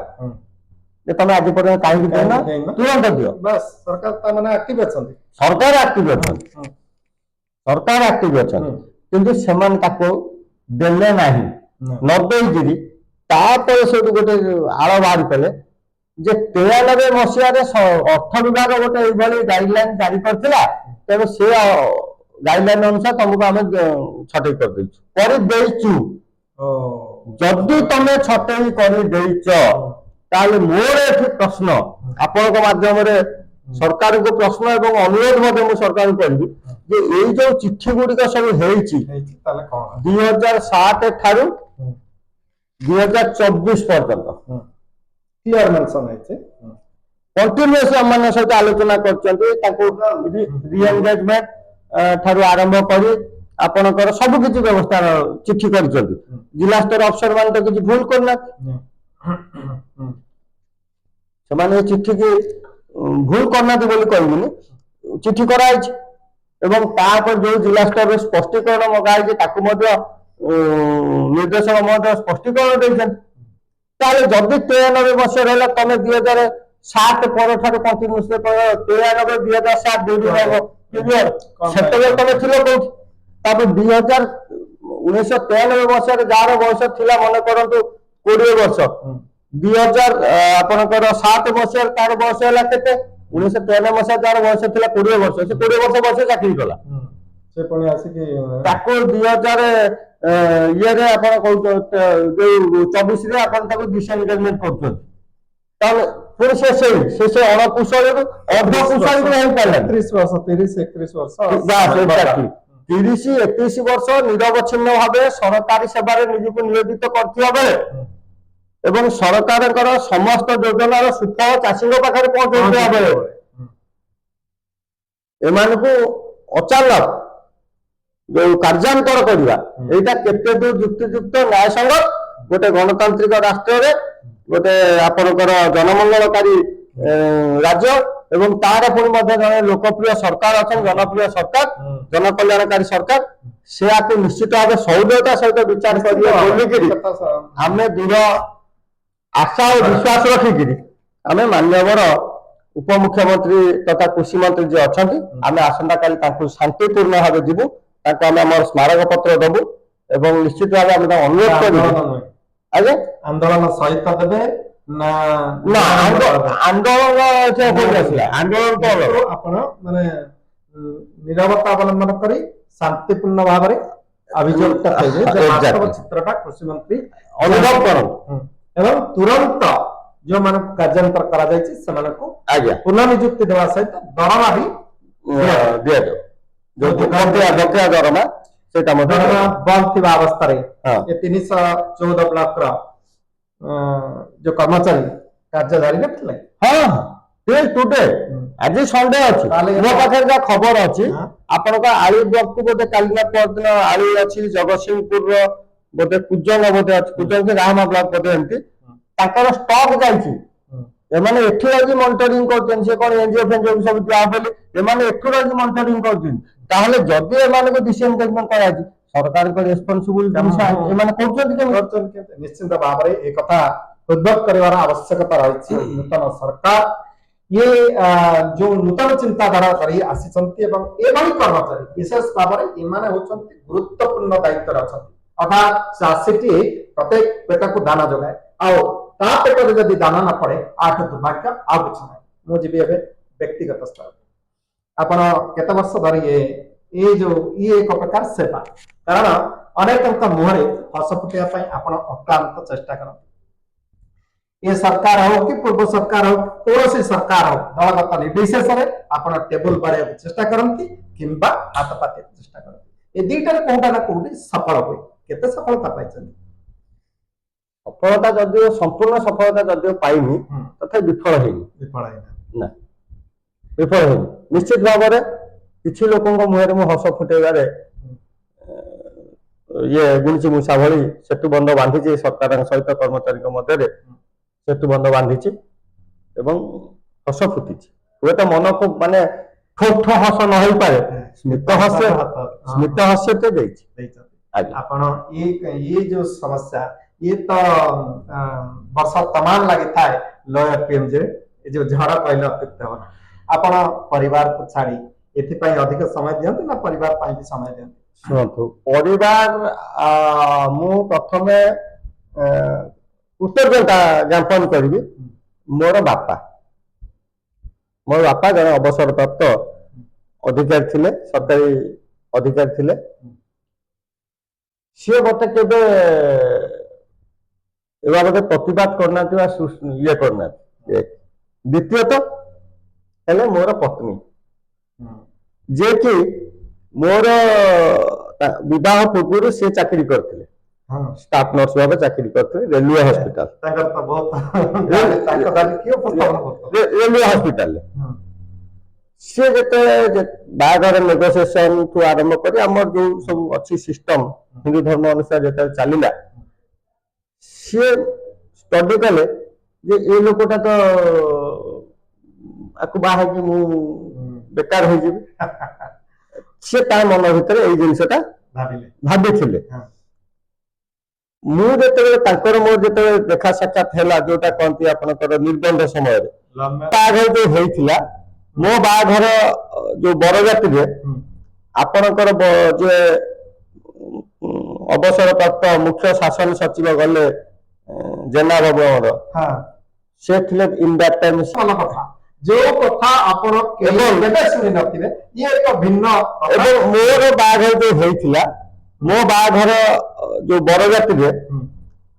ଯେ ତମେ ଆଜି ପର୍ଯ୍ୟନ୍ତ କାହିଁକି ଦେଇନ, ତୁରନ୍ତ ଦିଅ। ସରକାର ଆକ୍ଟିଭ ଅଛନ୍ତି। ସରକାର ଆକ୍ଟିଭ ଅଛନ୍ତି, ସରକାର ଆକ୍ଟିଭ ଅଛନ୍ତି, ହୁଁ। କିନ୍ତୁ ସେମାନେ ତାକୁ ଦେଲେ ନାହିଁ। ହୁଁ। ନ ଦେଇକିରି ତାପରେ ସେଠୁ ଗୋଟେ ଆଳ ବାହାରି କଲେ ଯେ 93 ମସିହାରେ ଅର୍ଥ ବିଭାଗ ଗୋଟେ ଏଇଭଳି ଗାଇଡଲାଇନ ଜାରି କରିଥିଲା, ତେଣୁ ସେ ଗାଇଡଲାଇନ ଅନୁସାରେ ତମକୁ ଆମେ ଛଟେଇ କରିଦେଇଛୁ। ଓ ଯଦି ତମେ ଛଟେଇ କରିଦେଇଛ ତାହେଲେ ମୋର ଏଠି ପ୍ରଶ୍ନ ଆପଣଙ୍କ ମାଧ୍ୟମରେ ସରକାରଙ୍କୁ ପ୍ରଶ୍ନ ଏବଂ ଅନୁରୋଧ ମଧ୍ୟ ମୁଁ ସରକାରଙ୍କୁ କରିବି ଯେ ଏଇ ଯୋଉ ଚିଠି ଗୁଡିକ ସବୁ ହେଇଛି ହେଇଛି ତାହେଲେ କଣ? 2007 ଠାରୁ 2024 ପର୍ଯ୍ୟନ୍ତ କ୍ଲିୟର ମେନସନ ହେଇଛି। କଣ୍ଟିନ୍ୟୁଅସଲି ଆମମାନଙ୍କ ସହିତ ଆଲୋଚନା କରିଛନ୍ତି, ତାଙ୍କୁ ରିଏନଗେଜମେଣ୍ଟ ଠାରୁ ଆରମ୍ଭ କରି ଆପଣଙ୍କର ସବୁ କିଛି ବ୍ୟବସ୍ଥା ଚିଠି କରିଛନ୍ତି। ଜିଲ୍ଲା ସ୍ତର ଅଫିସର ମାନେ ତ କିଛି ଭୁଲ କରିନାହାନ୍ତି, ସେମାନେ ଏ ଚିଠିକି ଭୁଲ କରିନାହାନ୍ତି ବୋଲି କହିବୁନି, ଚିଠି କରାଯାଇଛି ଏବଂ ତାପରେ ଯୋଉ ଜିଲ୍ଲା ସ୍ତରରେ ସ୍ପଷ୍ଟୀକରଣ ମଗା ହେଇଛି ତାକୁ ମଧ୍ୟ ନିର୍ଦ୍ଦେଶକ ମଧ୍ୟ ସ୍ପଷ୍ଟୀକରଣ ଦେଇଛନ୍ତି। ତାହେଲେ ଯଦି 93 ମସିହାରେ ହେଲା, ତମେ 2007 ପରଠାରୁ କଣ୍ଟିନ୍ୟୁଅସ୍ 93 2007 ସେତେବେଳେ ତମେ ଥିଲ କୋଉଠି? ତାପରେ 1993 ମସିହାରେ ଯାହାର ବୟସ ଥିଲା ମନେ କରନ୍ତୁ 20 ବର୍ଷ, 2000 ଆପଣଙ୍କର 7 ମସିହାରେ ତାର ବୟସ ହେଲା କେତେ? 1993 ମସିହାରେ ଯାହାର ବୟସ ଥିଲା 20 ବର୍ଷ, ସେ 20 ବର୍ଷ ବୟସରେ ଚାକିରି କଲା। ସେ ପୁଣି ଆସିକି ତାକୁ 2000 ଇଏରେ ଆପଣ କହୁଛନ୍ତି ଯୋଉ 24ରେ ଆପଣ ତାକୁ ଡିସଏନଗେଜମେଣ୍ଟ କରୁଛନ୍ତି, ତାହେଲେ ପୁଣି ସେ ଅଣକୁଶଳୀରୁ ଅର୍ଦ୍ଧକୁଶଳୀରୁ ହେଇପାରିଲାନି। 30 ବର୍ଷ 30 31 ବର୍ଷ 30-31 ବର୍ଷ ନିରବଚ୍ଛିନ୍ନ ଭାବେ ସରକାରୀ ସେବାରେ ନିଜକୁ ନିୟୋଜିତ କରିଥିବା ବେଳେ ଏବଂ ସରକାରଙ୍କର ସମସ୍ତ ଯୋଜନାର ସୁଫଳ ଚାଷୀଙ୍କ ପାଖରେ ପହଞ୍ଚାଉଥିବା ବେଳେ ଏମାନଙ୍କୁ ଅଚାନକ ଯୋଉ କାର୍ଯ୍ୟାନ୍ତର କରିବା, ଏଇଟା କେତେ ଦୂର ଯୁକ୍ତିଯୁକ୍ତ ନ୍ୟାୟସଙ୍ଗତ ଗୋଟେ ଗଣତାନ୍ତ୍ରିକ ରାଷ୍ଟ୍ରରେ, ଗୋଟେ ଆପଣଙ୍କର ଜନମଙ୍ଗଳକାରୀ ରାଜ୍ୟ ଏବଂ ତାର ପୁଣି ମଧ୍ୟ ଜଣେ ଲୋକପ୍ରିୟ ସରକାର ଅଛନ୍ତି, ଜନପ୍ରିୟ ସରକାର, ଜନକଲ୍ୟାଣକାରୀ ସରକାର, ସେ ଆକୁ ନିଶ୍ଚିତ ଭାବେ ସୌମ୍ୟତା ସହିତ ବିଚାର କରିବେ ବୋଲିକିରି ଆମେ ଦୃଢ ଆଶା ଓ ବିଶ୍ୱାସ ରଖିକିରି ଆମେ ମାନ୍ୟବର ଉପମୁଖ୍ୟମନ୍ତ୍ରୀ ତଥା କୃଷି ମନ୍ତ୍ରୀ ଯିଏ ଅଛନ୍ତି, ଆମେ ଆସନ୍ତାକାଲି ତାଙ୍କୁ ଶାନ୍ତିପୂର୍ଣ୍ଣ ଭାବେ ଯିବୁ, ତାଙ୍କୁ ଆମେ ଆମର ସ୍ମାରକ ପତ୍ର ଦେବୁ ଏବଂ ନିଶ୍ଚିତ ଭାବେ ଆମେ ତାଙ୍କୁ ଅନୁରୋଧ କରିବୁ। ଆଜ୍ଞା, ଆନ୍ଦୋଳନ ସହିତ ଦେବେ ନା ନା ଆନ୍ଦୋଳନ ଆସିଲା, ଆନ୍ଦୋଳନ ତ ଅଲଗା। ଆପଣ ମାନେ ନିରବତା ଅବଲମ୍ବନ କରି ଶାନ୍ତିପୂର୍ଣ୍ଣ ଭାବରେ ଅଭିଯୋଗଟା କହିବେ ଯେ ବାସ୍ତବ ଚିତ୍ରଟା କୃଷି ମନ୍ତ୍ରୀ ଅନୁଭବ କରନ୍ତୁ ଏବଂ ତୁରନ୍ତ ଯେଉଁମାନଙ୍କୁ କାର୍ଯ୍ୟାନ୍ତର କରାଯାଇଛି ସେମାନଙ୍କୁ ଆଜ୍ଞା ପୁନଃନିଯୁକ୍ତି ଦେବା ସହିତ ଦରମା ବି ଦିଆଯାଉ, ଯୋଉ ବକେୟା ଦରମା ସେଇଟା ମଧ୍ୟ ଦରମା ବନ୍ଦ ଥିବା ଅବସ୍ଥାରେ ଏ 314 ବ୍ଲକର ଯୋଉ କର୍ମଚାରୀ କାର୍ଯ୍ୟ ଜାରି ରଖିଥିଲେ। ଟୁଡେ ଆଜି ସଣ୍ଡେ ଅଛି, ମୋ ପାଖରେ ଯାହା ଖବର ଅଛି ଆପଣଙ୍କ ଆଳି ବ୍ଲକକୁ ବୋଧେ କାଲି ନା ପରଦିନ ଆଳି ଅଛି, ଜଗତସିଂହପୁରର ବୋଧେ କୁଜଙ୍ଗ ବୋଧେ ଅଛି, କୁଜଙ୍ଗ ରାହାମା ବ୍ଲକ ବୋଧେ ଏମିତି ତାଙ୍କର ଷ୍ଟକ୍ ଯାଇଛି। ଏମାନେ ଏଠୁ ରହିକି ମନିଟରିଂ କରୁଛନ୍ତି, ସେ କଣ ଏନଜିଓ ଫେନଜିଓ ସବୁ ଦିଆ ବୋଲି ଏମାନେ ଏଠୁ ରହିକି ମନିଟରିଂ କରୁଛନ୍ତି। ତାହେଲେ ଯଦି ଏମାନଙ୍କୁ ଡିସଏନଗେଜମେଣ୍ଟ କରାଯାଇଛି, ସରକାରଙ୍କ ରେସ୍ପନ୍ସିବୁଲ ଜିନିଷ ଏମାନେ କରୁଛନ୍ତି କେମିତି? ନିଶ୍ଚିନ୍ତ ଭାବରେ ଏ କଥା ଉଦ୍ଭବ କରିବାର ଆବଶ୍ୟକତା ରହିଛି। ନୂତନ ସରକାର ଇଏ ଯୋଉ ନୂତନ ଚିନ୍ତାଧାରା କରି ଆସିଛନ୍ତି ଏବଂ ଏଭଳି କର୍ମଚାରୀ ବିଶେଷ ଭାବରେ ଏମାନେ ହଉଛନ୍ତି ଗୁରୁତ୍ୱପୂର୍ଣ୍ଣ ଦାୟିତ୍ୱରେ ଅଛନ୍ତି। ଅର୍ଥାତ୍ ଚାଷୀଟି ପ୍ରତ୍ୟେକ ପେଟକୁ ଦାନା ଯୋଗାଏ, ଆଉ ତା ପେଟରେ ଯଦି ଦାନା ନ ପଡେ ଆଠୁ ଦୁର୍ଭାଗ୍ୟ ଆଉ କିଛି ନାହିଁ। ମୁଁ ଯିବି ଏବେ ବ୍ୟକ୍ତିଗତ ସ୍ତରରେ। ଆପଣ କେତେ ବର୍ଷ ଧରି ଏ ଯୋଉ ଇଏ ଏକ ପ୍ରକାର ସେବା, କାରଣ ଅନେକଙ୍କ ମୁହଁରେ ହସ ଫୁଟିବା ପାଇଁ ଆପଣ ଅକ୍ଲାନ୍ତ ଚେଷ୍ଟା କରନ୍ତି। ये सरकार हो कि पूर्व सरकार हो, कौन सरकार हो, दलगत निर्विशेषରେ ଆପଣ ଟେବୁଲ ବାଡେଇବାକୁ ଚେଷ୍ଟା କରନ୍ତି କିମ୍ବା ହାତ ପାତିବାକୁ ଚେଷ୍ଟା କରନ୍ତି। ଏ ଦିଟାରେ କୋଉଟା ନା କୋଉଠି ସଫଳ ହୁଏ। କେତେ ସଫଳତା ପାଇଛନ୍ତି? ସଫଳତା ଯଦିଓ ସମ୍ପୂର୍ଣ୍ଣ ସଫଳତା ଯଦିଓ ପାଇନି, ତଥାପି ବିଫଳ ହେଇନି। ନା ବିଫଳ ହେଇନି। ନିଶ୍ଚିତ ଭାବରେ କିଛି ଲୋକଙ୍କ ମୁହଁରେ ମୁଁ ହସ ଫୁଟେଇବାରେ ଇଏ ଗୁଣିଚି ମୂଷା ଭଳି ସେତୁ ବନ୍ଧ ବାନ୍ଧିଛି, ସରକାରଙ୍କ ସହିତ କର୍ମଚାରୀଙ୍କ ମଧ୍ୟରେ ସେତୁ ବନ୍ଧ ବାନ୍ଧିଛି ଏବଂ ହସ ଫୁଟିଛି। ହୁଏତ ମନକୁ ମାନେ ଠୋ ଠୋ ହସ ନ ହେଇପାରେ, ସ୍ମିତ ହାସ୍ୟଟେ ଦେଇଛି। ଆପଣ ये जो समस्या ये तो वर्ष तमाम लगी लोयर पीएमजे जो झड़ कहले अत्युक्त आपण परिवार को छाड़ी एथिपाई अधिक समय दियंती ना परिवार पाई भी समय दियंती ଶୁଣନ୍ତୁ ପରିବାର ମୁଁ ପ୍ରଥମେ କୃତଜ୍ଞତା ଜ୍ଞାପନ କରିବି ମୋର ବାପା ଜଣେ ଅବସରପ୍ରାପ୍ତ ଅଧିକାରୀ ଥିଲେ, ସରକାରୀ ଅଧିକାରୀ ଥିଲେ। ସିଏ ମତେ କେବେ ଏ ବାବଦରେ ପ୍ରତିବାଦ କରିନାହାନ୍ତି ବା ଇଏ କରିନାହାନ୍ତି। ଦ୍ୱିତୀୟତଃ ହେଲେ ମୋର ପତ୍ନୀ ଯିଏକି ମୋର ବିବାହ ପୂର୍ବରୁ ସେ ଚାକିରି କରିଥିଲେ, ଷ୍ଟାଫ ନର୍ସ ଭାବେ ଚାକିରି କରିଥିଲେ ରେଲୱେ ହସ୍ପିଟାଲ ରେଲୱେ ହସ୍ପିଟାଲରେ। ସିଏ ଯେତେବେଳେ ବାହାଘର ନେଗୋସିଏସନ ଠୁ ଆରମ୍ଭ କରି ଆମର ଯୋଉ ସବୁ ଅଛି ସିଷ୍ଟମ ହିନ୍ଦୁ ଧର୍ମ ଅନୁସାରେ ଯେତେବେଳେ ଚାଲିଲା, ସିଏ ଷ୍ଟଡି କଲେ ଯେ ଏ ଲୋକଟା ତ ଆକୁ ବାହା ହେଇକି ମୁଁ ବେକାର ହେଇଯିବି। ସେ ତା ମନ ଭିତରେ ଏଇ ଜିନିଷଟା ଭାବିଥିଲେ। ମୁଁ ଯେତେବେଳେ ତାଙ୍କର ମୋର ଯେତେବେଳେ ଦେଖା ସାକ୍ଷାତ ହେଲା, ଯୋଉଟା କହନ୍ତି ଆପଣଙ୍କର ନିର୍ବନ୍ଧ ସମୟରେ ବାହାଘର ଯୋଉ ହେଇଥିଲା, ମୋ ବାହାଘର ଯୋଉ ବରଯାତ୍ରୀରେ ଆପଣଙ୍କର ଯେ ଅବସରପ୍ରାପ୍ତ ମୁଖ୍ୟ ଶାସନ ସଚିବ ଗଲେ ଜେନା ବାବୁ ଆମର, ସେ ଥିଲେ ଇନ୍ ଦ୍ୟାଟ୍ ଟାଇମ୍। ଭଲ କଥା, ଯୋଉ କଥା ଆପଣ କେବେ ଶୁଣି ନଥିବେ, ଇଏ ଏକ ଭିନ୍ନ। ଏବଂ ମୋର ବାହାଘର ଯୋଉ ହେଇଥିଲା, ମୋ ବାହାଘର ଯୋଉ ବରଯାତ୍ରୀରେ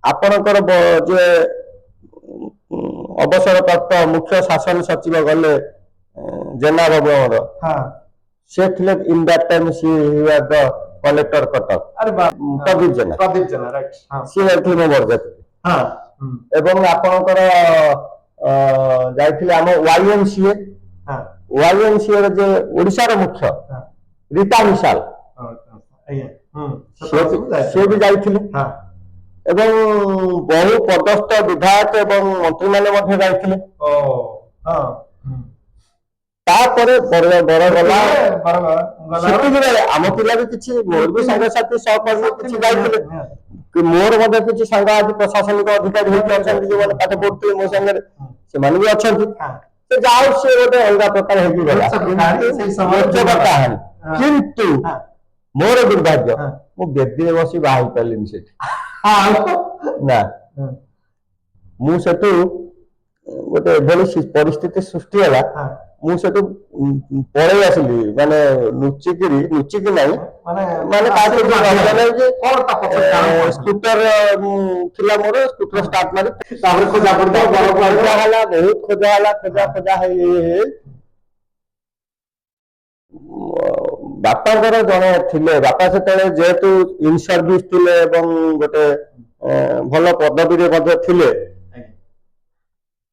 ଆପଣଙ୍କର ଯେ ଅବସରପ୍ରାପ୍ତ ମୁଖ୍ୟ ଶାସନ ସଚିବ ଗଲେ ଜେନା ବାବୁ ଆମର, ସେ ଥିଲେ in that time collector Cuttack, Pradeep Jena ସିଏ ଯାଇଥିଲେ ମୋ ବରଯାତ୍ରୀ। ଏବଂ ଆପଣଙ୍କର ଯାଇଥିଲେ ଆମ YMCA ର ଯେ ଓଡିଶାର ମୁଖ୍ୟ ରୀତା ମିଶାଲ, ସିଏ ବି ଯାଇଥିଲେ। ଏବଂ ବହୁ ପଦସ୍ଥ ବିଧାୟକ ଏବଂ ମନ୍ତ୍ରୀ ମାନେ ମଧ୍ୟ ଯାଇଥିଲେ। ତାପରେ ବର ଗଲା, ସେତିକିବେଳେ ଆମ ପିଲା ବି କିଛି, ମୋର ବି ସାଙ୍ଗସାଥି ସହକର୍ମୀ କିଛି ଯାଇଥିଲେ। ମୋର ମଧ୍ୟ କିଛି ସାଙ୍ଗ ଆଜି ପ୍ରଶାସନିକ ଅଧିକାରୀ ହେଇକି ଅଛନ୍ତି, ଯୋଉମାନେ ପାଠ ପଢୁଥିଲେ ମୋ ସାଙ୍ଗରେ, ସେମାନେ ବି ଅଛନ୍ତି। ସେ ଯାଉ, ସେ ଗୋଟେ ଅଲଗା ପ୍ରକାର ହେଇକି ଗଲା କାହାଣୀ। କିନ୍ତୁ ମୋର ଦୁର୍ଭାଗ୍ୟ, ମୁଁ ବେଦୀରେ ବସି ବାହା ହେଇପାରିଲିନି ସେଠି। ନା, ମୁଁ ସେଠୁ ଗୋଟେ ଏଭଳି ପରିସ୍ଥିତି ସୃଷ୍ଟି ହେଲା, ମୁଁ ସେଠୁ ପଳେଇ ଆସିଲି, ମାନେ ଲୁଚିକି ନାହିଁ, ମାନେ ସ୍କୁଟର ଥିଲା ମୋର, ସ୍କୁଟର ଷ୍ଟାର୍ଟ ମାରି ତାପରେ ଖୋଜା ହେଲା, ବହୁତ ଖୋଜା ହେଲା, ଖୋଜା ହେଇ ବାପାଙ୍କର ଜଣେ ଥିଲେ, ବାପା ସେତେବେଳେ ଯେହେତୁ ଇନ୍ ସର୍ଭିସ ଥିଲେ ଏବଂ ଗୋଟେ ଭଲ ପଦବୀରେ ମଧ୍ୟ ଥିଲେ,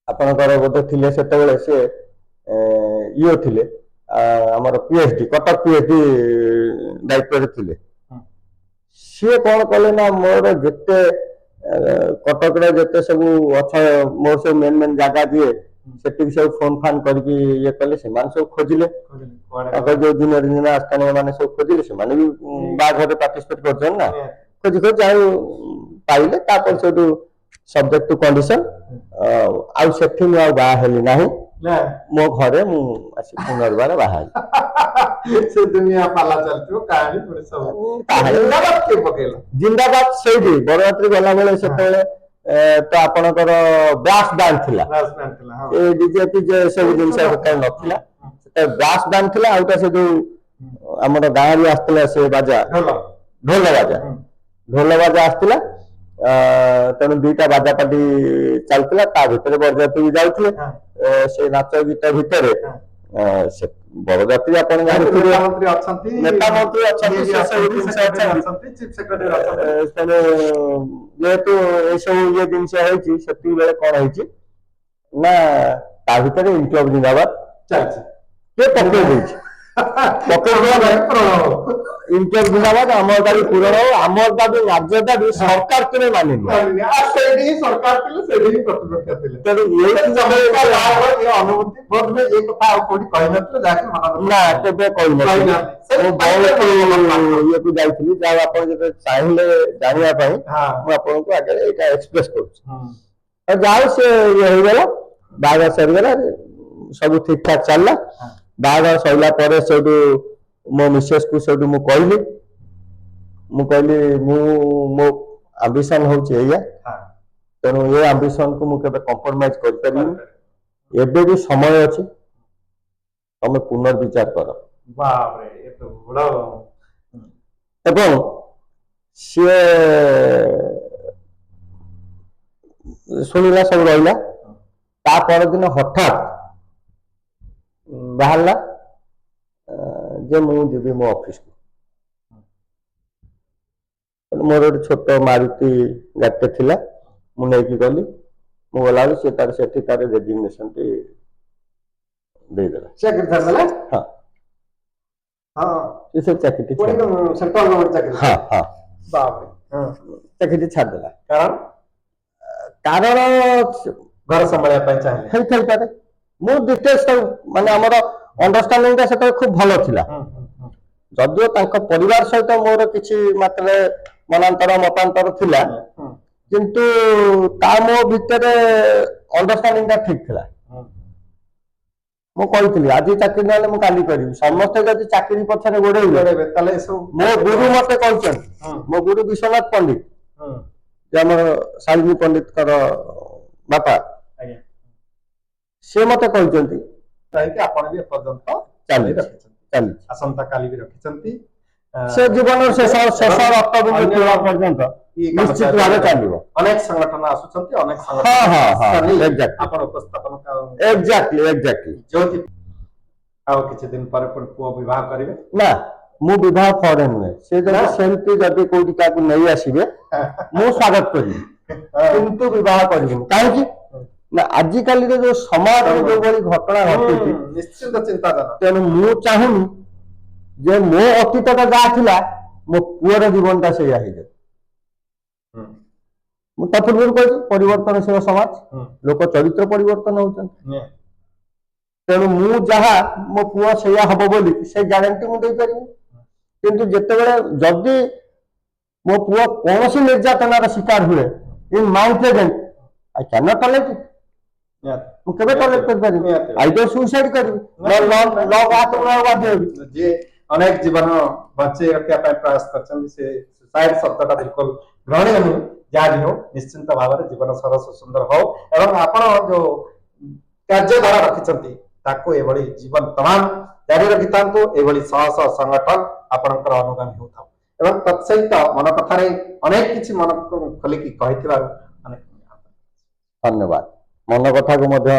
ଆପଣଙ୍କର ବୋଧେ ଥିଲେ ସେତେବେଳେ ସେ ଇଏ ଥିଲେ ଆମର PhD, କଟକ PhD ଦାୟିତ୍ୱରେ ଥିଲେ। ସିଏ କଣ କଲେ ନା, ମୋର ଯେତେ କଟକରେ ଯେତେ ସବୁ ମୋର ସବୁ ମେନ୍ ଜାଗା ଦିଏ, ସେଠିକି ସବୁ ଫୋନ ଫାନ୍ କରିକି ଇଏ କଲେ, ସେମାନେ ସବୁ ଖୋଜିଲେ, ତାଙ୍କର ଯୋଉ ଜୁନିୟର ସ୍ଥାନୀୟ ମାନେ ସବୁ ଖୋଜିଲେ, ସେମାନେ ବି ବାହାଘରରେ ପାର୍ଟିସିପେଟ କରୁଛନ୍ତି ନା, ଖୋଜି ଆଉ ପାଇଲେ। ତାପରେ ସେଠୁ ସବଜେକ୍ଟ ଟୁ କଣ୍ଡିସନ ଆଉ ସେଠି ମୁଁ ଆଉ ବାହା ହେଲି ନାହିଁ, ମୋ ଘରେ ମୁଁ ଆସି ପୁନର୍ବାର ବାହା ହେଲି। ସେ ଦୁନିଆ ପାଲା ଚାଲିଥିବ, କାହାଣୀ ଜିନ୍ଦାବାଦ। ସେଇଠି ବରଯାତ୍ରୀ ଗଲାବେଳେ ସେତେବେଳେ ତ ଆପଣଙ୍କର ବ୍ରାସ୍ ବ୍ୟାଣ୍ଡ ଥିଲା, ବିଜେପି ଯେ ସବୁ ଜିନିଷ ସେତେବେଳେ ନଥିଲା, ସେତେବେଳେ ବ୍ରାସ୍ ବ୍ୟାଣ୍ଡ ଥିଲା। ଆଉଟା ସେ ଯୋଉ ଆମର ଗାଁରୁ ଆସିଥିଲା ସେ ବାଜା, ଢୋଲ ବାଜା ଆସିଥିଲା। ତେଣୁ ଦିଟା ବାଜାପାଟି ଚାଲିଥିଲା, ତା ଭିତରେ ବରଯାତ୍ରୀ ବି ଯାଉଥିଲେ। ସେ ନାଚ ଗୀତ ଭିତରେ ବରଯାତ୍ରୀ ଆପଣ ଜାଣିଥିବେ, ନେତା ମନ୍ତ୍ରୀ ଅଛନ୍ତି, ସେସବୁ ଜିନିଷ ତେଣୁ ଯେହେତୁ ଏସବୁ ଇଏ ଜିନିଷ ହେଇଛି, ସେତିକି ବେଳେ କଣ ହେଇଛି ନା, ତା ଭିତରେ ଇନକ୍ଲବ ଜିନ୍ଦାବାଦ ଚାଲିଛି, କିଏ ପକେଇ ଦେଇଛି, ଇନକ୍ଲବ ଜିନ୍ଦାବାଦ, ଆମର ଦାବି ପୂରଣ ହଉ, ଆମର ଦାବି ନ୍ୟାଯ୍ୟ ଦାବି ସରକାର କେବେ ମାନିନି। ସେଇଠି ହିଁ ସରକାର ଥିଲେ, ସେଇଠି ହିଁ ପ୍ରତିପକ୍ଷ ଥିଲେ। ତେଣୁ ଅନୁଭୂତି ବୋଧହୁଏ ଏ କଥା ଆଉ କୋଉଠି କହିନଥିଲେ, ଯାହାକି ନା କେବେ କହିନଥିଲି। ମୁଁ ବହୁତ ଇଏକୁ ଯାଇଥିଲି, ଯାହା ଆପଣ ଯେତେ ଚାହିଁଲେ ଜାଣିବା ପାଇଁ ମୁଁ ଆପଣଙ୍କୁ ଆଗରେ ଏଇଟା ଏକ୍ସପ୍ରେସ କରୁଛି। ଯାଉ ସେ ଇଏ ହେଇଗଲା, ବାହାଘର ସରିଗଲା, ସବୁ ଠିକ ଠାକ ଚାଲିଲା। ବାହାଘର ସରିଲା ପରେ ସେଇଠୁ ମୋ ମିସେସ୍ କୁ ସେଇଠୁ ମୁଁ କହିଲି ମୁଁ ମୋ ଆମ୍ବିସନ ହଉଛି ଏଇଆ, ହଁ ତେଣୁ ଏ ଆମ୍ବିସନ କୁ ମୁଁ କେବେ କମ୍ପ୍ରମାଇଜ କରିପାରିବିନି। ଏବେ ବି ସମୟ ଅଛି, ତମେ ପୁନର୍ବିଚାର କର। ବାପରେ ଏ ତ ବଡ ଏବଂ ସିଏ ଶୁଣିଲା, ସବୁ ରହିଲା। ତା ପରଦିନ ହଠାତ୍ ବାହାରିଲା ଯେ ମୁଁ ଯିବି ମୋ ଅଫିସକୁ। ମୋର ଗୋଟେ ଛୋଟ ମାରୁତି ଗାଡ଼ିଟେ ଥିଲା, ମୁଁ ନେଇକି ଗଲି। ମୁଁ ଗଲାବେଳୁ ସେ ତାର ସେଠି ତାର ରେଜିଗ୍ନେସନଟି ଦେଇଦେଲା। ଚାକିରି ଛାଡ଼ିଦେଲା। ହଁ, ହଁ ସେ ଚାକିରିଟି ପୁଣି ଛାଡ଼ିଦେଲା। ସେଣ୍ଟ୍ରାଲ ଗଭର୍ଣ୍ଣମେଣ୍ଟ ଚାକିରି। ହଁ ହଁ, ବାପରେ ହଁ ଚାକିରିଟି ଛାଡ଼ିଦେଲା। କାରଣ କାରଣ ଘର ସମ୍ଭାଳିବା ପାଇଁ ଚାହିଁଲେ। ହେଇଥାଇପାରେ। ମୁଁ ଡିଟେଲ୍ସ ମାନେ ଆମର ଅଣ୍ଡରଷ୍ଟାଣ୍ଡିଂଟା ସେତେବେଳେ ଖୁବ ଭଲ ଥିଲା। ଯଦିଓ ତାଙ୍କ ପରିବାର ସହିତ ମୋର କିଛି ମାତ୍ରାରେ ମତାନ୍ତର ଥିଲା, କିନ୍ତୁ ତା ମୋ ଭିତରେ ଅଣ୍ଡରଷ୍ଟାଣ୍ଡିଂଟା ଠିକ ଥିଲା। ମୁଁ କହିଥିଲି ଆଜି ଚାକିରି ନହେଲେ ମୁଁ କାଲି କରିବି। ସମସ୍ତେ ଯଦି ଚାକିରି ପଛରେ ଗୋଡେଇବେ ତାହେଲେ ଏସବୁ ମୋ ଗୁରୁ ମତେ କହିଛନ୍ତି, ମୋ ଗୁରୁ ବିଶ୍ୱନାଥ ପଣ୍ଡିତ, ଯେ ଆମର ଶାଳିନୀ ପଣ୍ଡିତଙ୍କର ବାପା, ଆଜ୍ଞା ସେ ମତେ କହିଛନ୍ତି ଯାଇକି ଆପଣ ବି ଏପର୍ଯ୍ୟନ୍ତ ଚାଲିଛି ରଖିଛନ୍ତି, ଚାଲିଛି। ଆସନ୍ତା କାଲି ବି ରଖିଛନ୍ତି। ସେ ଜୀବନର ଶେଷ ରକ୍ତବିନ୍ଦୁ ଥିବା ପର୍ଯ୍ୟନ୍ତ ନିଶ୍ଚିତ ଭାବେ ଚାଲିବ। ଅନେକ ସଂଗଠନ ଆସୁଛନ୍ତି, ଅନେକ ହଁ ହଁ ହଁ, ଏକ୍ଜାକ୍ଟଲି ଆପଣ ଉପସ୍ଥାପନ ଏକ୍ଜାକ୍ଟଲି। ଯୋଉଥି ଆଉ କିଛି ଦିନ ପରେ ପୁଣି ପୁଅ ବିବାହ କରିବେ। ନା, ମୁଁ ବିବାହ ପରେ ନୁହେଁ। ସେ ଯଦି ନା। ସେମିତି ଯଦି କୋଉଠି କାହାକୁ ନେଇ ଆସିବେ ମୁଁ ସ୍ୱାଗତ କରିବି, କିନ୍ତୁ ବିବାହ କରିବିନି। କାହିଁକି ନା ଆଜିକାଲିର ଯୋଉ ସମାଜରେ ଯୋଉଭଳି ଘଟଣା ଘଟୁଛି, ନିଶ୍ଚିନ୍ତ ଚିନ୍ତାଜନକ। ତେଣୁ ମୁଁ ଚାହୁଁନି ଯେ ମୋ ଅତୀତଟା ଯାହା ଥିଲା ମୋ ପୁଅର ଜୀବନଟା ସେଇଆ ହେଇଯାଉ। ମୁଁ ତା ପୂର୍ବରୁ କହିଛି ପରିବର୍ତ୍ତନଶୀଳ ସମାଜ, ଲୋକ ଚରିତ୍ର ପରିବର୍ତ୍ତନ ହଉଛନ୍ତି। ତେଣୁ ମୁଁ ଯାହା ମୋ ପୁଅ ସେଇଆ ହବ ବୋଲି ସେ ଗ୍ୟାରେଣ୍ଟି ମୁଁ ଦେଇପାରିବି। କିନ୍ତୁ ଯେତେବେଳେ ଯଦି ମୋ ପୁଅ କୌଣସି ନିର୍ଯାତନାର ଶିକାର ହୁଏ in my present, I can't tolerate it. ମୁଁ କେବେ ଟଲେରେଟ୍ କରିପାରିବି? ଆଇଦର ସୁଇସାଇଡ କରିବି, ବାଧ୍ୟ ହେବି। ଯିଏ ଅନେକ ଜୀବନ ବଞ୍ଚେଇ ରଖିବା ପାଇଁ ପ୍ରୟାସ କରିଛନ୍ତି, ସେ ସୁସାଇଡ ଶବ୍ଦଟା ବିଲକୁଲ ଗ୍ରହଣୀୟ ନୁହେଁ। ଯାହା ବି ହଉ, ନିଶ୍ଚିନ୍ତ ଭାବରେ ଜୀବନ ସରସ ସୁନ୍ଦର ହଉ ଏବଂ ଆପଣ ଯୋଉ କାର୍ଯ୍ୟଧାରା ରଖିଛନ୍ତି ତାକୁ ଏଭଳି ଜୀବନ ତମାମ ଜାରି ରଖିଥାନ୍ତୁ। ଏଭଳି ଶହ ଶହ ସଂଗଠନ ଆପଣଙ୍କର ଅନୁଗାମୀ ହେଉଥାଉ ଏବଂ ତତ୍ସହିତ ମନ କଥାରେ ଅନେକ କିଛି ମନ ଖୋଲିକି କହିଥିବାରୁ ଅନେକ ଧନ୍ୟବାଦ। ମନ କଥାକୁ ମଧ୍ୟ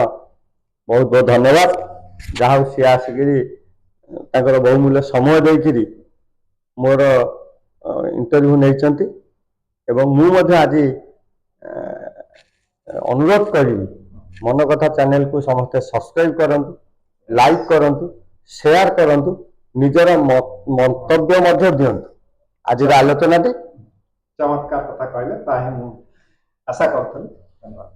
ବହୁତ ବହୁତ ଧନ୍ୟବାଦ। ଯାହା ହଉ ସିଏ ଆସିକିରି ତାଙ୍କର ବହୁମୂଲ୍ୟ ସମୟ ଦେଇକିରି ମୋର ଇଣ୍ଟରଭ୍ୟୁ ନେଇଛନ୍ତି ଏବଂ ମୁଁ ମଧ୍ୟ ଆଜି ଅନୁରୋଧ କରିବି ମନ କଥା ଚ୍ୟାନେଲକୁ ସମସ୍ତେ ସବସ୍କ୍ରାଇବ କରନ୍ତୁ, ଲାଇକ୍ କରନ୍ତୁ, ସେୟାର କରନ୍ତୁ, ନିଜର ମନ୍ତବ୍ୟ ମଧ୍ୟ ଦିଅନ୍ତୁ। ଆଜିର ଆଲୋଚନାଟି ଚମତ୍କାର କଥା କହିଲେ, ତାହା ହିଁ ମୁଁ ଆଶା କରୁଥିଲି। ଧନ୍ୟବାଦ।